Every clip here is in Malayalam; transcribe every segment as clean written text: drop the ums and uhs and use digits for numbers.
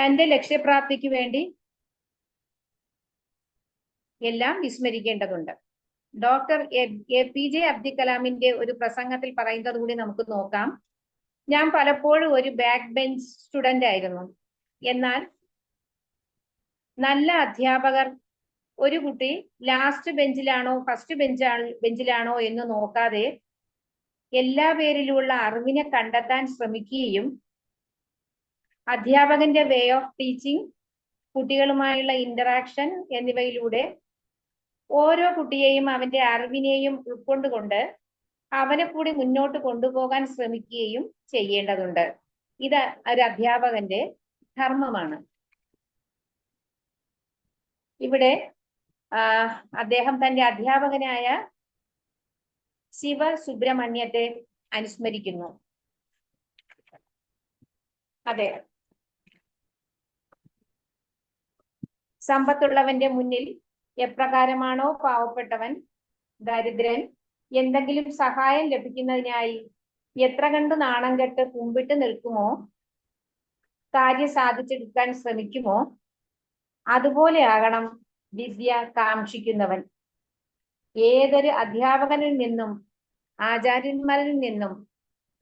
തന്റെ ലക്ഷ്യപ്രാപ്തിക്ക് വേണ്ടി എല്ലാം വിസ്മരിക്കേണ്ടതുണ്ട്. ഡോക്ടർ APJ അബ്ദുൽ കലാമിന്റെ ഒരു പ്രസംഗത്തിൽ പറയുന്നത് കൂടി നമുക്ക് നോക്കാം. ഞാൻ പലപ്പോഴും ഒരു ബാക്ക് ബെഞ്ച് സ്റ്റുഡന്റ് ആയിരുന്നു. എന്നാൽ നല്ല അധ്യാപകർ ഒരു കുട്ടി ലാസ്റ്റ് ബെഞ്ചിലാണോ ഫസ്റ്റ് ബെഞ്ചിലാണോ എന്ന് നോക്കാതെ എല്ലാ പേരിലുമുള്ള അറിവിനെ കണ്ടെത്താൻ ശ്രമിക്കുകയും അധ്യാപകന്റെ വേ ഓഫ് ടീച്ചിങ്, കുട്ടികളുമായുള്ള ഇന്ററാക്ഷൻ എന്നിവയിലൂടെ ഓരോ കുട്ടിയെയും അവന്റെ അറിവിനെയും ഉൾക്കൊണ്ടുകൊണ്ട് അവനെ കൂടി മുന്നോട്ട് കൊണ്ടുപോകാൻ ശ്രമിക്കുകയും ചെയ്യേണ്ടതുണ്ട്. ഇത് ഒരു അധ്യാപകന്റെ ധർമ്മമാണ്. ഇവിടെ അദ്ദേഹം തന്റെ അധ്യാപകനായ ശിവ സുബ്രഹ്മണ്യത്തെ അനുസ്മരിക്കുന്നു. അതെ, സമ്പത്തുള്ളവന്റെ മുന്നിൽ എപ്രകാരമാണോ പാവപ്പെട്ടവൻ, ദരിദ്രൻ എന്തെങ്കിലും സഹായം ലഭിക്കുന്നതിനായി എത്ര കണ്ടു നാണം കെട്ട് കുമ്പിട്ട് നിൽക്കുമോ, കാര്യം സാധിച്ചെടുക്കാൻ ശ്രമിക്കുമോ, അതുപോലെ ആകണം വിദ്യ കാക്ഷിക്കുന്നവൻ. ഏതൊരു അധ്യാപകനിൽ നിന്നും ആചാര്യന്മാരിൽ നിന്നും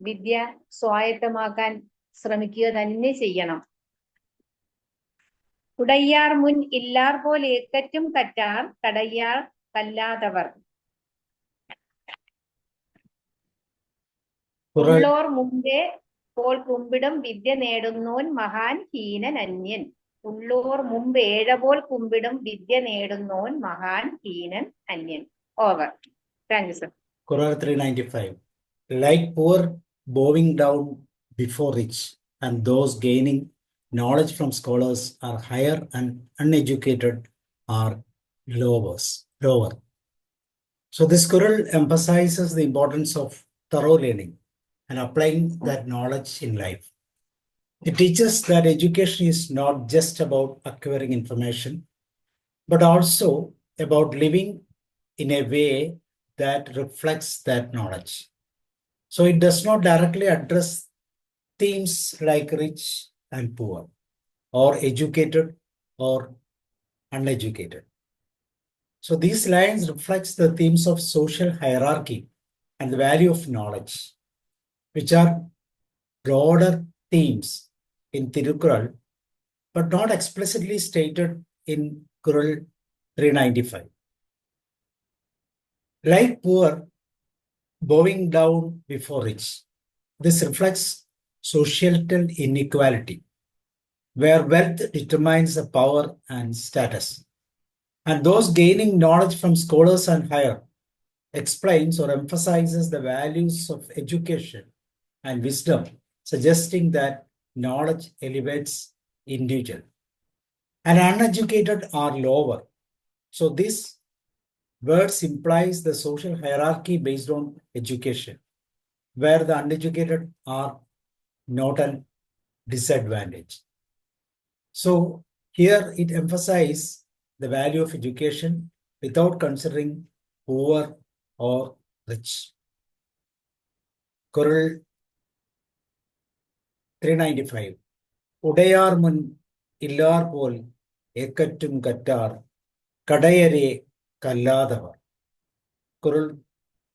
വിദ്യ സ്വായത്തമാക്കാൻ ശ്രമിക്കുക തന്നെ ചെയ്യണം. ഉടയ്യാർ മുൻ ഇല്ലാർ പോൽ ഏക്കറ്റും കറ്റാർ കടയ്യാർ കല്ലാതവർ. ഉള്ളോർ മുമ്പേ പോൽ കുമ്പിടും വിദ്യ നേടുന്നോൻ മഹാൻ ഹീനൻ അന്യൻ. ഉള്ളോർ മുമ്പ് ഏഴപോൽ കുമ്പിടും വിദ്യ നേടുന്നോൻ മഹാൻ ഹീനൻ അന്യൻ. Over. Thank you sir. Quran 395. Like poor bowing down before rich, and those gaining knowledge from scholars are higher, and uneducated are lower. So this Quran emphasizes the importance of thorough learning and applying that knowledge in life. It teaches that education is not just about acquiring information, but also about living in a way that reflects that knowledge. So it does not directly address themes like rich and poor, or educated or uneducated. So these lines reflects the themes of social hierarchy and the value of knowledge, which are broader themes in Tirukkural, but not explicitly stated in Quran 395. Like poor bowing down before rich, this reflects societal inequality, where wealth determines the power and status. And those gaining knowledge from scholars and higher explains or emphasizes the values of education and wisdom, suggesting that knowledge elevates individual and uneducated are lower. So this verse implies the social hierarchy based on education, where the uneducated are not a disadvantage. So here it emphasizes the value of education without considering poor or rich. Quran 395. Udayar mun illar pol ekattum kattar kadayare kalladavar. Quran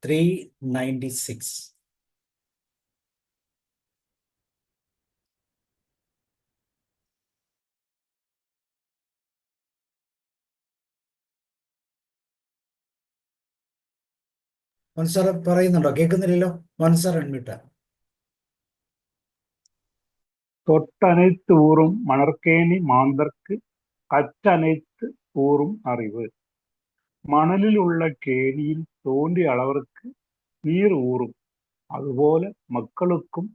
396. Manzar പറയുന്നുണ്ടോ? കേൾക്കുന്നില്ലല്ലോ. മൻസർ അൺമ്യൂട്ട്. തൊട്ടനൈത്ത് ഊറും മണർക്കേണി മാന്തർക്ക് കറ്റനൈത്ത് ഊറും അറിവ്. മണലിലുള്ള കേണിയിൽ തോണ്ടി അളവർക്ക് നീർ ഊറും, അതുപോലെ മക്കളുക്കും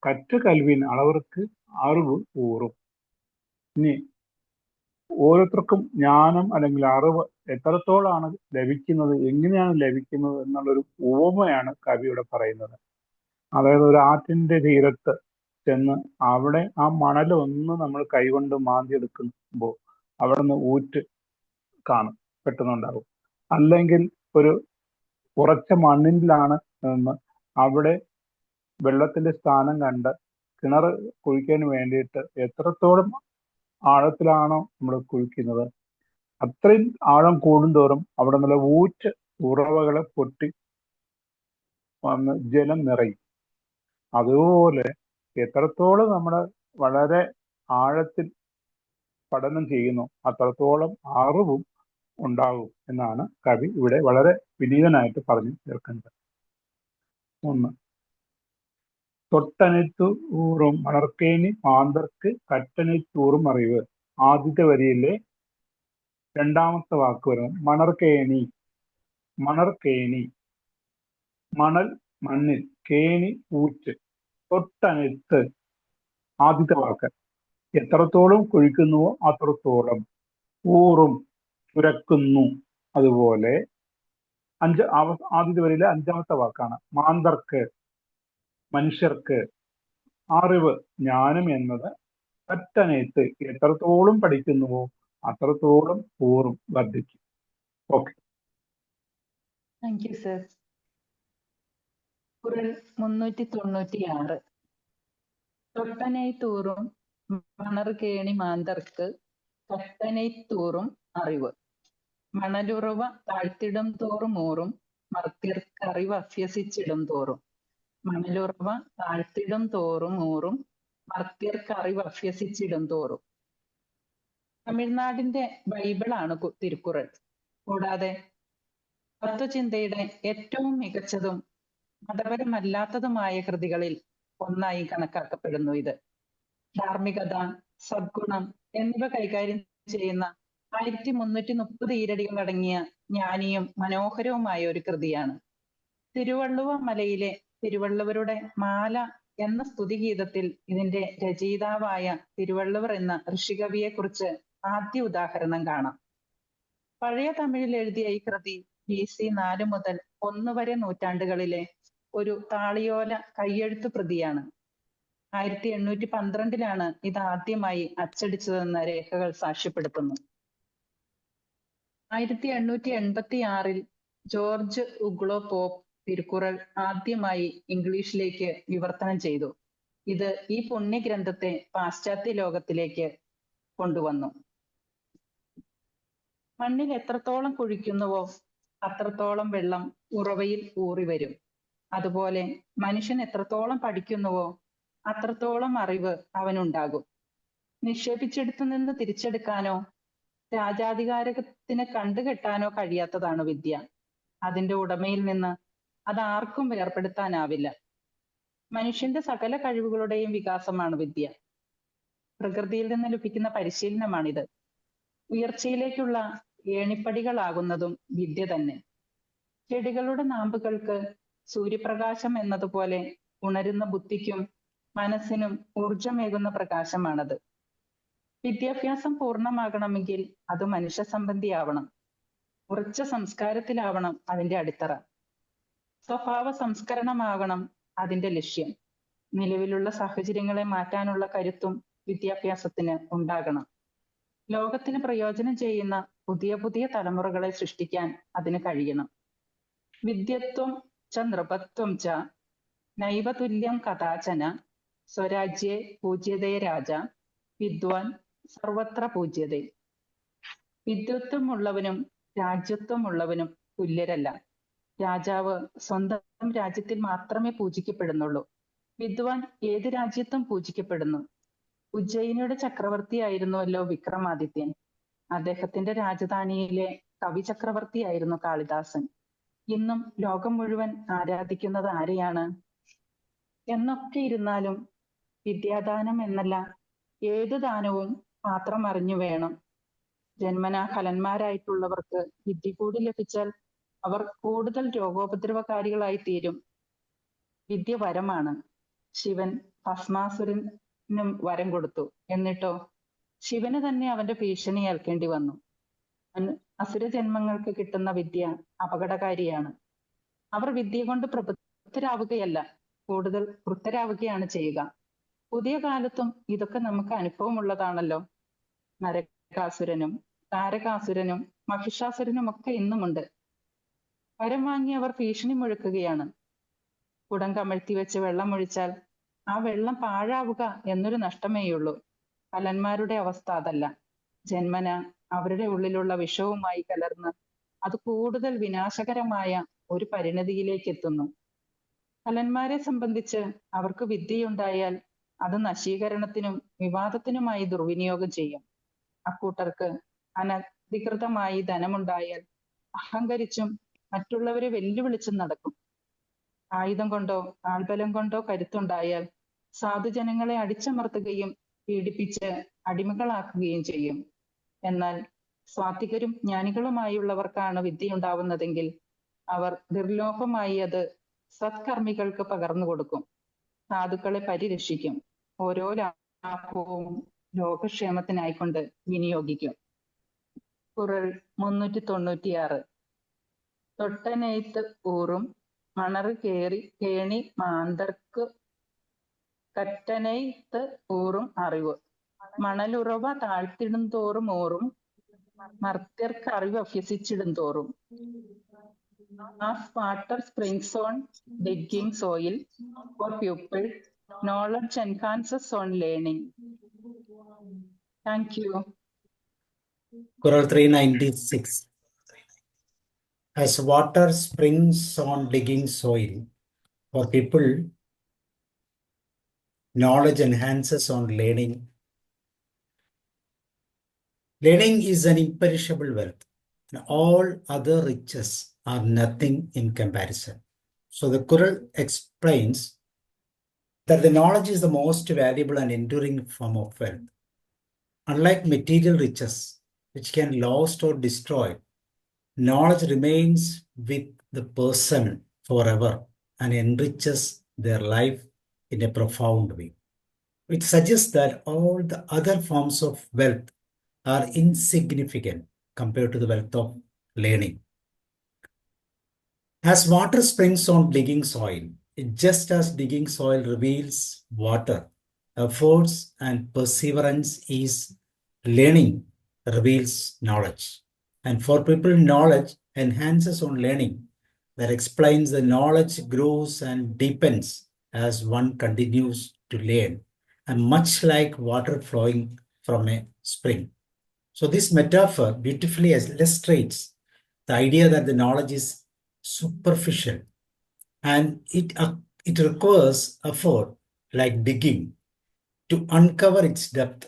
കറ്റ കൽവിൻ അളവർക്ക് അറിവ് ഊറും. ഇനി ഓരോരുത്തർക്കും ജ്ഞാനം അല്ലെങ്കിൽ അറിവ് എത്രത്തോളാണ് ലഭിക്കുന്നത്, എങ്ങനെയാണ് ലഭിക്കുന്നത് എന്നുള്ളൊരു ഉപമയാണ് കവിയുടെ പറയുന്നത്. അതായത് ഒരു ആറ്റിന്റെ തീരത്ത് ചെന്ന് അവിടെ ആ മണലൊന്ന് നമ്മൾ കൈകൊണ്ട് മാന്തിയെടുക്കുമ്പോൾ അവിടെ നിന്ന് ഊറ്റ് കാണും, പെട്ടെന്നുണ്ടാകും. അല്ലെങ്കിൽ ഒരു ഉറച്ച മണ്ണിലാണ് നിന്ന് അവിടെ വെള്ളത്തിന്റെ സ്ഥാനം കണ്ട് കിണർ കുഴിക്കാൻ വേണ്ടിയിട്ട് എത്രത്തോളം ആഴത്തിലാണോ നമ്മൾ കുഴിക്കുന്നത്, അത്രയും ആഴം കൂടുന്തോറും അവിടെ നിന്നുള്ള ഊറ്റ് ഉറവകളെ പൊട്ടി വന്ന് ജലം നിറയും. അതുപോലെ എത്രത്തോളം നമ്മൾ വളരെ ആഴത്തിൽ പഠനം ചെയ്യുന്നു അത്രത്തോളം അറിവും ഉണ്ടാകും എന്നാണ് കവി ഇവിടെ വളരെ വിനീതനായിട്ട് പറഞ്ഞു ചേർക്കുന്നത്. 1. തൊട്ടനൈത്തൂറും മണർക്കേണി മാന്തർക്ക് കറ്റനൈത്തൂറും അറിവ്. ആദ്യത്തെ വരിയിലെ രണ്ടാമത്തെ വാക്ക് വരും മണർക്കേണി. മണർക്കേണി, മണൽ മണ്ണിൽ, കേണി ഊറ്റ്, തൊട്ടനൈത്ത് ആദ്യത്തെ വാക്ക്. എത്രത്തോളം കുഴിക്കുന്നുവോ അത്രത്തോളം, ഊറും ചുരക്കുന്നു. അതുപോലെ ആദ്യത്തെ വരിയിലെ അഞ്ചാമത്തെ വാക്കാണ് മാന്തർക്ക്, മനുഷ്യർക്ക്, അറിവ് ജ്ഞാനം എന്നത്, കറ്റനൈത്ത് എത്രത്തോളം പഠിക്കുന്നുവോ അത്രത്തോളം ഊറും വർദ്ധിക്കും. Okay, thank you sir. Kural 396. തൊട്ടനൈത്തൂറും മണർകേണി മാന്തർക്ക് കട്ടനൈത്തൂറും അറിവ്. മണലുറവ താഴ്ത്തിടും തോറും ഊറും മർത്യർക്കറിവ് അഭ്യസിച്ചിടും തോറും. മണലുറവ താഴ്ത്തിടും തോറും ഊറും മർത്യർക്കറിവ് അഭ്യസിച്ചിടും തോറും. തമിഴ്നാടിന്റെ ബൈബിളാണ് തിരുക്കുറൾ. കൂടാതെ തത്വചിന്തയുടെ ഏറ്റവും മികച്ചതും മതപരമല്ലാത്തതുമായ കൃതികളിൽ ഒന്നായി കണക്കാക്കപ്പെടുന്നു ഇത്. ധാർമ്മികത, സദ്ഗുണം എന്നിവ കൈകാര്യം ചെയ്യുന്ന 1330 ഈരടികൾ അടങ്ങിയ ജ്ഞാനിയും മനോഹരവുമായ ഒരു കൃതിയാണ്. തിരുവള്ളുവ മലയിലെ തിരുവള്ളുവരുടെ മാല എന്ന സ്തുതിഗീതത്തിൽ ഇതിന്റെ രചയിതാവായ തിരുവള്ളുവർ എന്ന ഋഷികവിയെ കുറിച്ച് ആദ്യ ഉദാഹരണം കാണാം. പഴയ തമിഴിൽ എഴുതിയ ഈ കൃതി BC 4 മുതൽ 1 വരെ നൂറ്റാണ്ടുകളിലെ ഒരു താളിയോല കയ്യെഴുത്ത് പ്രതിയാണ്. 1812 ഇത് ആദ്യമായി അച്ചടിച്ചതെന്ന് രേഖകൾ സാക്ഷ്യപ്പെടുത്തുന്നു. 1886 ജോർജ് ഉഗ്ലോ പോപ്പ് തിരുക്കുറൾ ആദ്യമായി ഇംഗ്ലീഷിലേക്ക് വിവർത്തനം ചെയ്തു. ഇത് ഈ പുണ്യഗ്രന്ഥത്തെ പാശ്ചാത്യ ലോകത്തിലേക്ക് കൊണ്ടുവന്നു. മണ്ണിൽ എത്രത്തോളം കുഴിക്കുന്നുവോ അത്രത്തോളം വെള്ളം ഉറവയിൽ ഊറി വരും. അതുപോലെ മനുഷ്യൻ എത്രത്തോളം പഠിക്കുന്നുവോ അത്രത്തോളം അറിവ് അവനുണ്ടാകും. നിക്ഷേപിച്ചെടുത്തു നിന്ന് തിരിച്ചെടുക്കാനോ രാജാധികാരത്തിന് കണ്ടുകെട്ടാനോ കഴിയാത്തതാണ് വിദ്യ. അതിന്റെ ഉടമയിൽ നിന്ന് അത് ആർക്കും വേർപെടുത്താനാവില്ല. മനുഷ്യന്റെ സകല കഴിവുകളുടെയും വികാസമാണ് വിദ്യ. പ്രകൃതിയിൽ നിന്ന് ലഭിക്കുന്ന പരിശീലനമാണിത്. ഉയർച്ചയിലേക്കുള്ള ഏണിപ്പടികളാകുന്നതും വിദ്യ തന്നെ. ചെടികളുടെ നാമ്പുകൾക്ക് സൂര്യപ്രകാശം എന്നതുപോലെ ഉണരുന്ന ബുദ്ധിക്കും മനസ്സിനും ഊർജമേകുന്ന പ്രകാശമാണത്. വിദ്യാഭ്യാസം പൂർണ്ണമാകണമെങ്കിൽ അത് മനുഷ്യ സംബന്ധിയാവണം. ഉറച്ച സംസ്കാരത്തിലാവണം അതിന്റെ അടിത്തറ. സ്വഭാവ സംസ്കരണമാകണം അതിന്റെ ലക്ഷ്യം. നിലവിലുള്ള സാഹചര്യങ്ങളെ മാറ്റാനുള്ള കരുത്തും വിദ്യാഭ്യാസത്തിന് ഉണ്ടാകണം. ലോകത്തിന് പ്രയോജനം ചെയ്യുന്ന പുതിയ പുതിയ തലമുറകളെ സൃഷ്ടിക്കാൻ അതിന് കഴിയണം. വിദ്യത്വം ച നൃപത്വം ച നൈവ തുല്യം കഥാചന സ്വരാജ്യേ പൂജ്യതേ രാജ വിദ്വാൻ സർവത്ര പൂജ്യതേ. വിദ്വത്വമുള്ളവനും രാജ്യത്വമുള്ളവനും തുല്യരല്ല. രാജാവ് സ്വന്തം രാജ്യത്തിൽ മാത്രമേ പൂജിക്കപ്പെടുന്നുള്ളൂ. വിദ്വാൻ ഏത് രാജ്യത്തും പൂജിക്കപ്പെടുന്നു. ഉജ്ജയിനിയുടെ ചക്രവർത്തിയായിരുന്നുവല്ലോ വിക്രമാദിത്യൻ. അദ്ദേഹത്തിന്റെ രാജധാനിയിലെ കവി ചക്രവർത്തിയായിരുന്നു കാളിദാസൻ. ഇന്നും ലോകം മുഴുവൻ ആരാധിക്കുന്നത് ആരെയാണ്? എന്നൊക്കെ ഇരുന്നാലും വിദ്യാദാനം എന്നല്ല, ഏത് ദാനവും പാത്രം അറിഞ്ഞു വേണം. ജന്മനാ ഹലന്മാരായിട്ടുള്ളവർക്ക് വിദ്യ കൂടി ലഭിച്ചാൽ അവർ കൂടുതൽ രോഗോപദ്രവകാരികളായി തീരും. വിദ്യ വരമാണ്. ശിവൻ ഭസ്മാസുരനും വരം കൊടുത്തു. എന്നിട്ടോ ശിവന് തന്നെ അവന്റെ ഭീഷണി ഏൽക്കേണ്ടി വന്നു. അസുര ജന്മങ്ങൾക്ക് കിട്ടുന്ന വിദ്യ അപകടകാരിയാണ്. അവർ വിദ്യ കൊണ്ട് പ്രബുദ്ധരാവുകയല്ല, കൂടുതൽ വൃദ്ധരാവുകയാണ് ചെയ്യുക. പുതിയ കാലത്തും ഇതൊക്കെ നമുക്ക് അനുഭവമുള്ളതാണല്ലോ. നരകാസുരനും താരകാസുരനും മഹിഷാസുരനും ഒക്കെ ഇന്നുമുണ്ട്. വരം വാങ്ങി അവർ ഭീഷണി മുഴക്കുകയാണ്. കുടം കമഴ്ത്തി വെച്ച് വെള്ളം ഒഴിച്ചാൽ ആ വെള്ളം പാഴാവുക എന്നൊരു നഷ്ടമേയുള്ളൂ. കലന്മാരുടെ അവസ്ഥ അതല്ല. ജന്മന അവരുടെ ഉള്ളിലുള്ള വിഷവുമായി കലർന്ന് അത് കൂടുതൽ വിനാശകരമായ ഒരു പരിണതിയിലേക്ക് എത്തുന്നു. കലന്മാരെ സംബന്ധിച്ച് അവർക്ക് വിദ്യയുണ്ടായാൽ അത് നശീകരണത്തിനും വിവാദത്തിനുമായി ദുർവിനിയോഗം ചെയ്യും. അക്കൂട്ടർക്ക് അനധികൃതമായി ധനമുണ്ടായാൽ അഹങ്കരിച്ചും മറ്റുള്ളവരെ വെല്ലുവിളിച്ചും നടക്കും. ആയുധം കൊണ്ടോ ആൾബലം കൊണ്ടോ കരുത്തുണ്ടായാൽ സാധുജനങ്ങളെ അടിച്ചമർത്തുകയും പീഡിപ്പിച്ച് അടിമകളാക്കുകയും ചെയ്യും. എന്നാൽ സ്വാത്വികരും ജ്ഞാനികളുമായുള്ളവർക്കാണ് വിദ്യയുണ്ടാവുന്നതെങ്കിൽ അവർ നിർലോഭമായി അത് സത്കർമ്മികൾക്ക് പകർന്നു കൊടുക്കും. സാധുക്കളെ പരിരക്ഷിക്കും. ഓരോ ലാഭവും ലോകക്ഷേമത്തിനായിക്കൊണ്ട് വിനിയോഗിക്കും. കുറൾ 396. തൊട്ടനെയ്ത്ത് ഊറും മണറ് കേണി മാന്തർക്ക് കറ്റനെയ്ത്ത് ഊറും അറിവ്. മണലുറവ താഴ്ത്തിടും തോറും ഓറും മർത്യർക്ക് അറിവ് അഭ്യസിച്ചിടും തോറും. As water springs on digging soil, for people, knowledge enhances on learning. Thank you. Quran 396. As water springs on digging soil, for people, knowledge enhances on learning. Learning is an imperishable wealth, and all other riches are nothing in comparison. So the Quran explains that the knowledge is the most valuable and enduring form of wealth. Unlike material riches, which can lost or destroyed, knowledge remains with the person forever and enriches their life in a profound way. It suggests that all the other forms of wealth are insignificant compared to the wealth of learning. As water springs on digging soil, just as digging soil reveals water, efforts and perseverance is learning reveals knowledge. And for people, knowledge enhances on learning. That explains the knowledge grows and deepens as one continues to learn, and much like water flowing from a spring. So this metaphor beautifully illustrates the idea that the knowledge is superficial and it requires effort like digging to uncover its depth,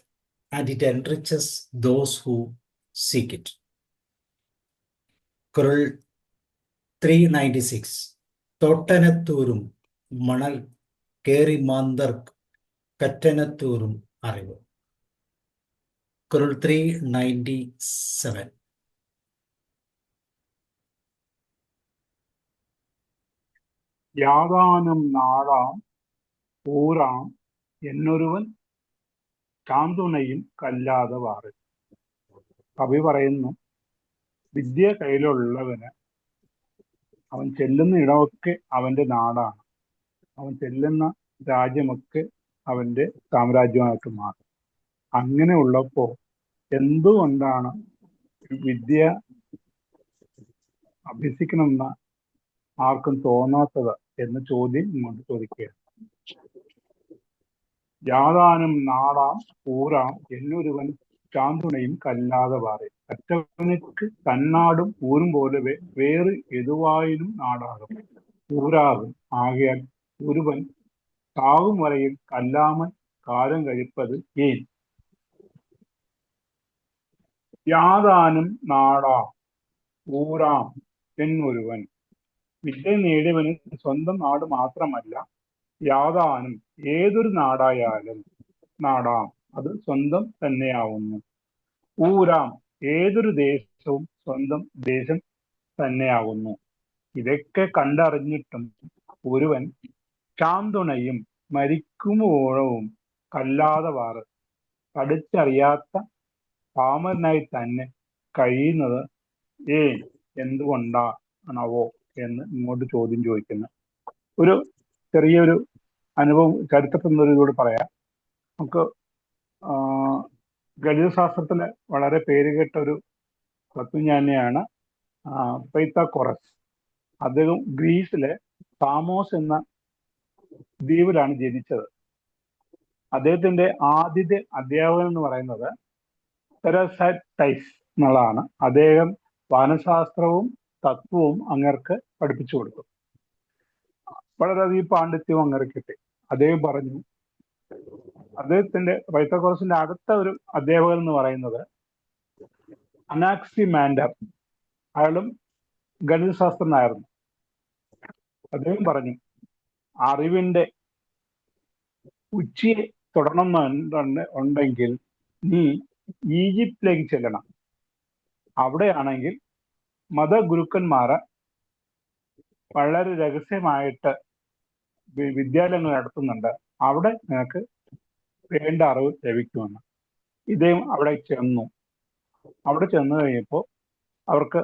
and it enriches those who seek it. Quran 396. Tottanathurum manal keri mandark kattanathurum arivu. Quran 397. യാതാനം നാടാം ഊരാം എന്നൊരുവൻ ചാന്തുണയും കല്ലാതെ Waaree. കവി പറയുന്നു, വിദ്യ കയ്യിലുള്ളവന് അവൻ ചെല്ലുന്ന ഇടമൊക്കെ അവന്റെ നാടാണ്. അവൻ ചെല്ലുന്ന രാജ്യമൊക്കെ അവന്റെ സാമ്രാജ്യമായിട്ട് മാറും. അങ്ങനെ ഉള്ളപ്പോ എന്തുകൊണ്ടാണ് വിദ്യ അഭ്യസിക്കണമെന്ന് ആർക്കും തോന്നാത്തത് എന്ന ചോദ്യം ഇങ്ങോട്ട് ചോദിക്കുകയാണ്. യാതാനും നാടാം ഊരാം എന്നൊരുവൻ ചാന്തുണയും കല്ലാതെ പാറി. അറ്റവനുക്ക് തന്നാടും ഊരും പോലവേ വേറെ എതുവായാലും നാടാകും ഊരാകും. ആകയാൽ ഒരുവൻ താവും വരയിൽ കല്ലാമൻ കാലം കഴിപ്പത് ഏൻ. യാതാനും നാടാം ഊരാം എന്നൊരുവൻ. വിദ്യ നേടിയവന് സ്വന്തം നാട് മാത്രമല്ല, യാതാനും ഏതൊരു നാടായാലും നാടാം അത് സ്വന്തം തന്നെയാവുന്നു. ഊരാം ഏതൊരു ദേശവും സ്വന്തം ദേശം തന്നെയാകുന്നു. ഇതൊക്കെ കണ്ടറിഞ്ഞിട്ടും ഒരുവൻ ചാന്തുണയും മരിക്കുമ്പോഴവും കല്ലാതെ വാറ് പഠിച്ചറിയാത്ത പാമരനായി തന്നെ കഴിയുന്നത് എന്തുകൊണ്ടാണവോ എന്ന് ഇങ്ങോട്ട് ചോദ്യം ചോദിക്കുന്നു. ഒരു ചെറിയൊരു അനുഭവം ചരിത്രത്തിലൂടെ പറയാം. നമുക്ക് ഗണിതശാസ്ത്രത്തിലെ വളരെ പേരുകേട്ട ഒരു തത്വജ്ഞാനിയാണ് പൈത്തഗോറസ്. അദ്ദേഹം ഗ്രീസിലെ സാമോസ് എന്ന ദ്വീപിലാണ് ജനിച്ചത്. അദ്ദേഹത്തിന്റെ ആദ്യത്തെ അധ്യാപകൻ എന്ന് പറയുന്നത് തെരേസൈസ് എന്നുള്ളതാണ്. അദ്ദേഹം വാനശാസ്ത്രവും തത്വവും അങ്ങർക്ക് പഠിപ്പിച്ചു കൊടുത്തു. വളരെയധികം പാണ്ഡിത്യവും അങ്ങനെ കിട്ടി. അദ്ദേഹം പറഞ്ഞു, അദ്ദേഹത്തിന്റെ പൈത്തഗോറസിന്റെ അടുത്ത ഒരു അധ്യാപകൻ എന്ന് പറയുന്നത് അനാക്സിമാൻഡർ, അയാളും ഗണിതശാസ്ത്രജ്ഞനായിരുന്നു. അദ്ദേഹം പറഞ്ഞു, അറിവിന്റെ ഉച്ചിയെ തുടരണമെന്നുണ്ടെങ്കിൽ നീ ഈജിപ്തിലേക്ക് ചെല്ലണം. അവിടെയാണെങ്കിൽ മതഗുരുക്കന്മാര് വളരെ രഹസ്യമായിട്ട് വിദ്യാലയങ്ങൾ നടത്തുന്നുണ്ട്. അവിടെ നിനക്ക് വേണ്ട അറിവ് ലഭിക്കുമെന്ന്. ഇദ്ദേഹം അവിടെ ചെന്നു. അവിടെ ചെന്നു കഴിഞ്ഞപ്പോൾ അവർക്ക്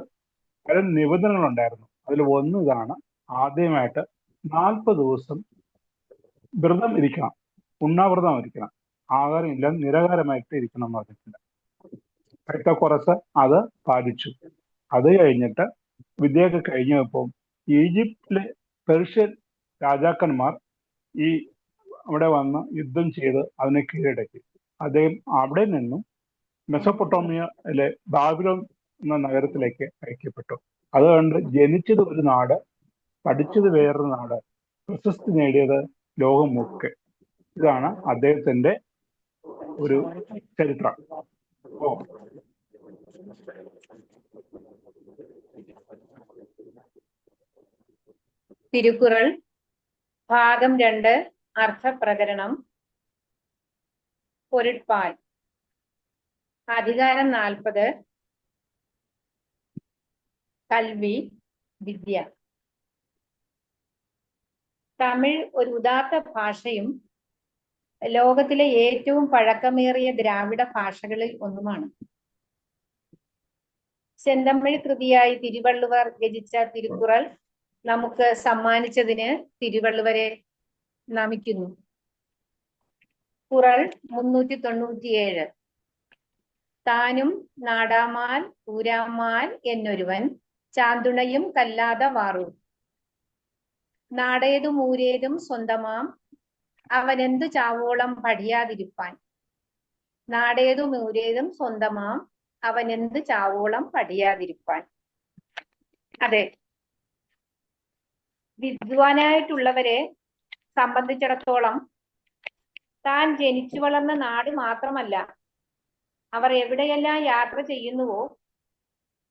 പല നിബന്ധനകളുണ്ടായിരുന്നു. അതിൽ ഒന്ന് ഇതാണ്: ആദ്യമായിട്ട് 40 ദിവസം വ്രതം ഇരിക്കണം, ഉണ്ണാവ്രതം ഇരിക്കണം, ആഹാരം ഇല്ല, നിരാഹാരമായിട്ട് ഇരിക്കണം എന്ന് പറഞ്ഞിട്ടുണ്ട്. പൈത്തഗോറസ് അത് പാലിച്ചു. അത് കഴിഞ്ഞിട്ട് വിദ്യയൊക്കെ കഴിഞ്ഞപ്പോൾ ഈജിപ്തിലെ പെർഷ്യൻ രാജാക്കന്മാർ ഈ അവിടെ വന്ന് യുദ്ധം ചെയ്ത് അതിനെ കീഴടക്കി. അദ്ദേഹം അവിടെ നിന്നും മെസൊപ്പൊട്ടോമിയയിലെ ബാബിലോൺ എന്ന നഗരത്തിലേക്ക് അയക്കപ്പെട്ടു. അതുകൊണ്ട് ജനിച്ചത് ഒരു നാട്, പഠിച്ചത് വേറൊരു നാട്, പ്രശസ്തി നേടിയത് ലോകം മുഴുക്കെ. ഇതാണ് അദ്ദേഹത്തിന്റെ ഒരു ചരിത്രം. തിരുക്കുറൾ ഭാഗം 2 അർത്ഥപ്രകരണം പൊരുട്പാൽ അധികാരം 40 കൽവി വിദ്യ. തമിഴ് ഒരു ഉദാത്ത ഭാഷയും ലോകത്തിലെ ഏറ്റവും പഴക്കമേറിയ ദ്രാവിഡ ഭാഷകളിൽ ഒന്നുമാണ്. ചെന്തമിഴ് കൃതിയായി തിരുവള്ളുവർ രചിച്ച തിരുക്കുറൾ നമുക്ക് സമ്മാനിച്ചതിന് തിരുവള്ളുവരെ നമിക്കുന്നു. കുറൾ 397. താനും നാടാമാൻ ഊരാമാൻ എന്നൊരുവൻ ചാന്തുണയും കല്ലാതെ വാറു. നാടേതും ഊരേതും സ്വന്തമാം അവനെന്തു ചാവോളം പഠിയാതിരിപ്പാൻ. നാടേതും ഊരേതും സ്വന്തമാം അവനെന്ത് ചാവോളം പഠിയാതിരിപ്പാൻ. അതെ, വിദ്വാനായിട്ടുള്ളവരെ സംബന്ധിച്ചിടത്തോളം താൻ ജനിച്ചു വളർന്ന നാട് മാത്രമല്ല, അവർ എവിടെയെല്ലാം യാത്ര ചെയ്യുന്നുവോ,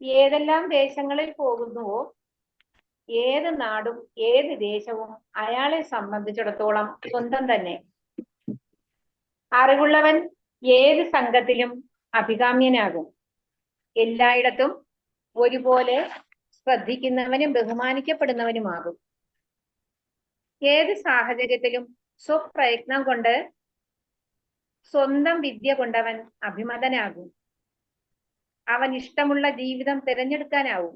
ഏതെല്ലാം ദേശങ്ങളിൽ പോകുന്നുവോ, ഏത് നാടും ഏത് ദേശവും അയാളെ സംബന്ധിച്ചിടത്തോളം സ്വന്തം തന്നെ. അറിവുള്ളവൻ ഏത് സംഘത്തിലും അഭികാമ്യനാകും. എല്ലായിടത്തും ഒരുപോലെ ശ്രദ്ധിക്കുന്നവനും ബഹുമാനിക്കപ്പെടുന്നവനുമാകും. ഏത് സാഹചര്യത്തിലും സ്വപ്രയത്നം കൊണ്ട് സ്വന്തം വിദ്യ കൊണ്ടവൻ അഭിമതനാകും. അവൻ ഇഷ്ടമുള്ള ജീവിതം തിരഞ്ഞെടുക്കാനാവും.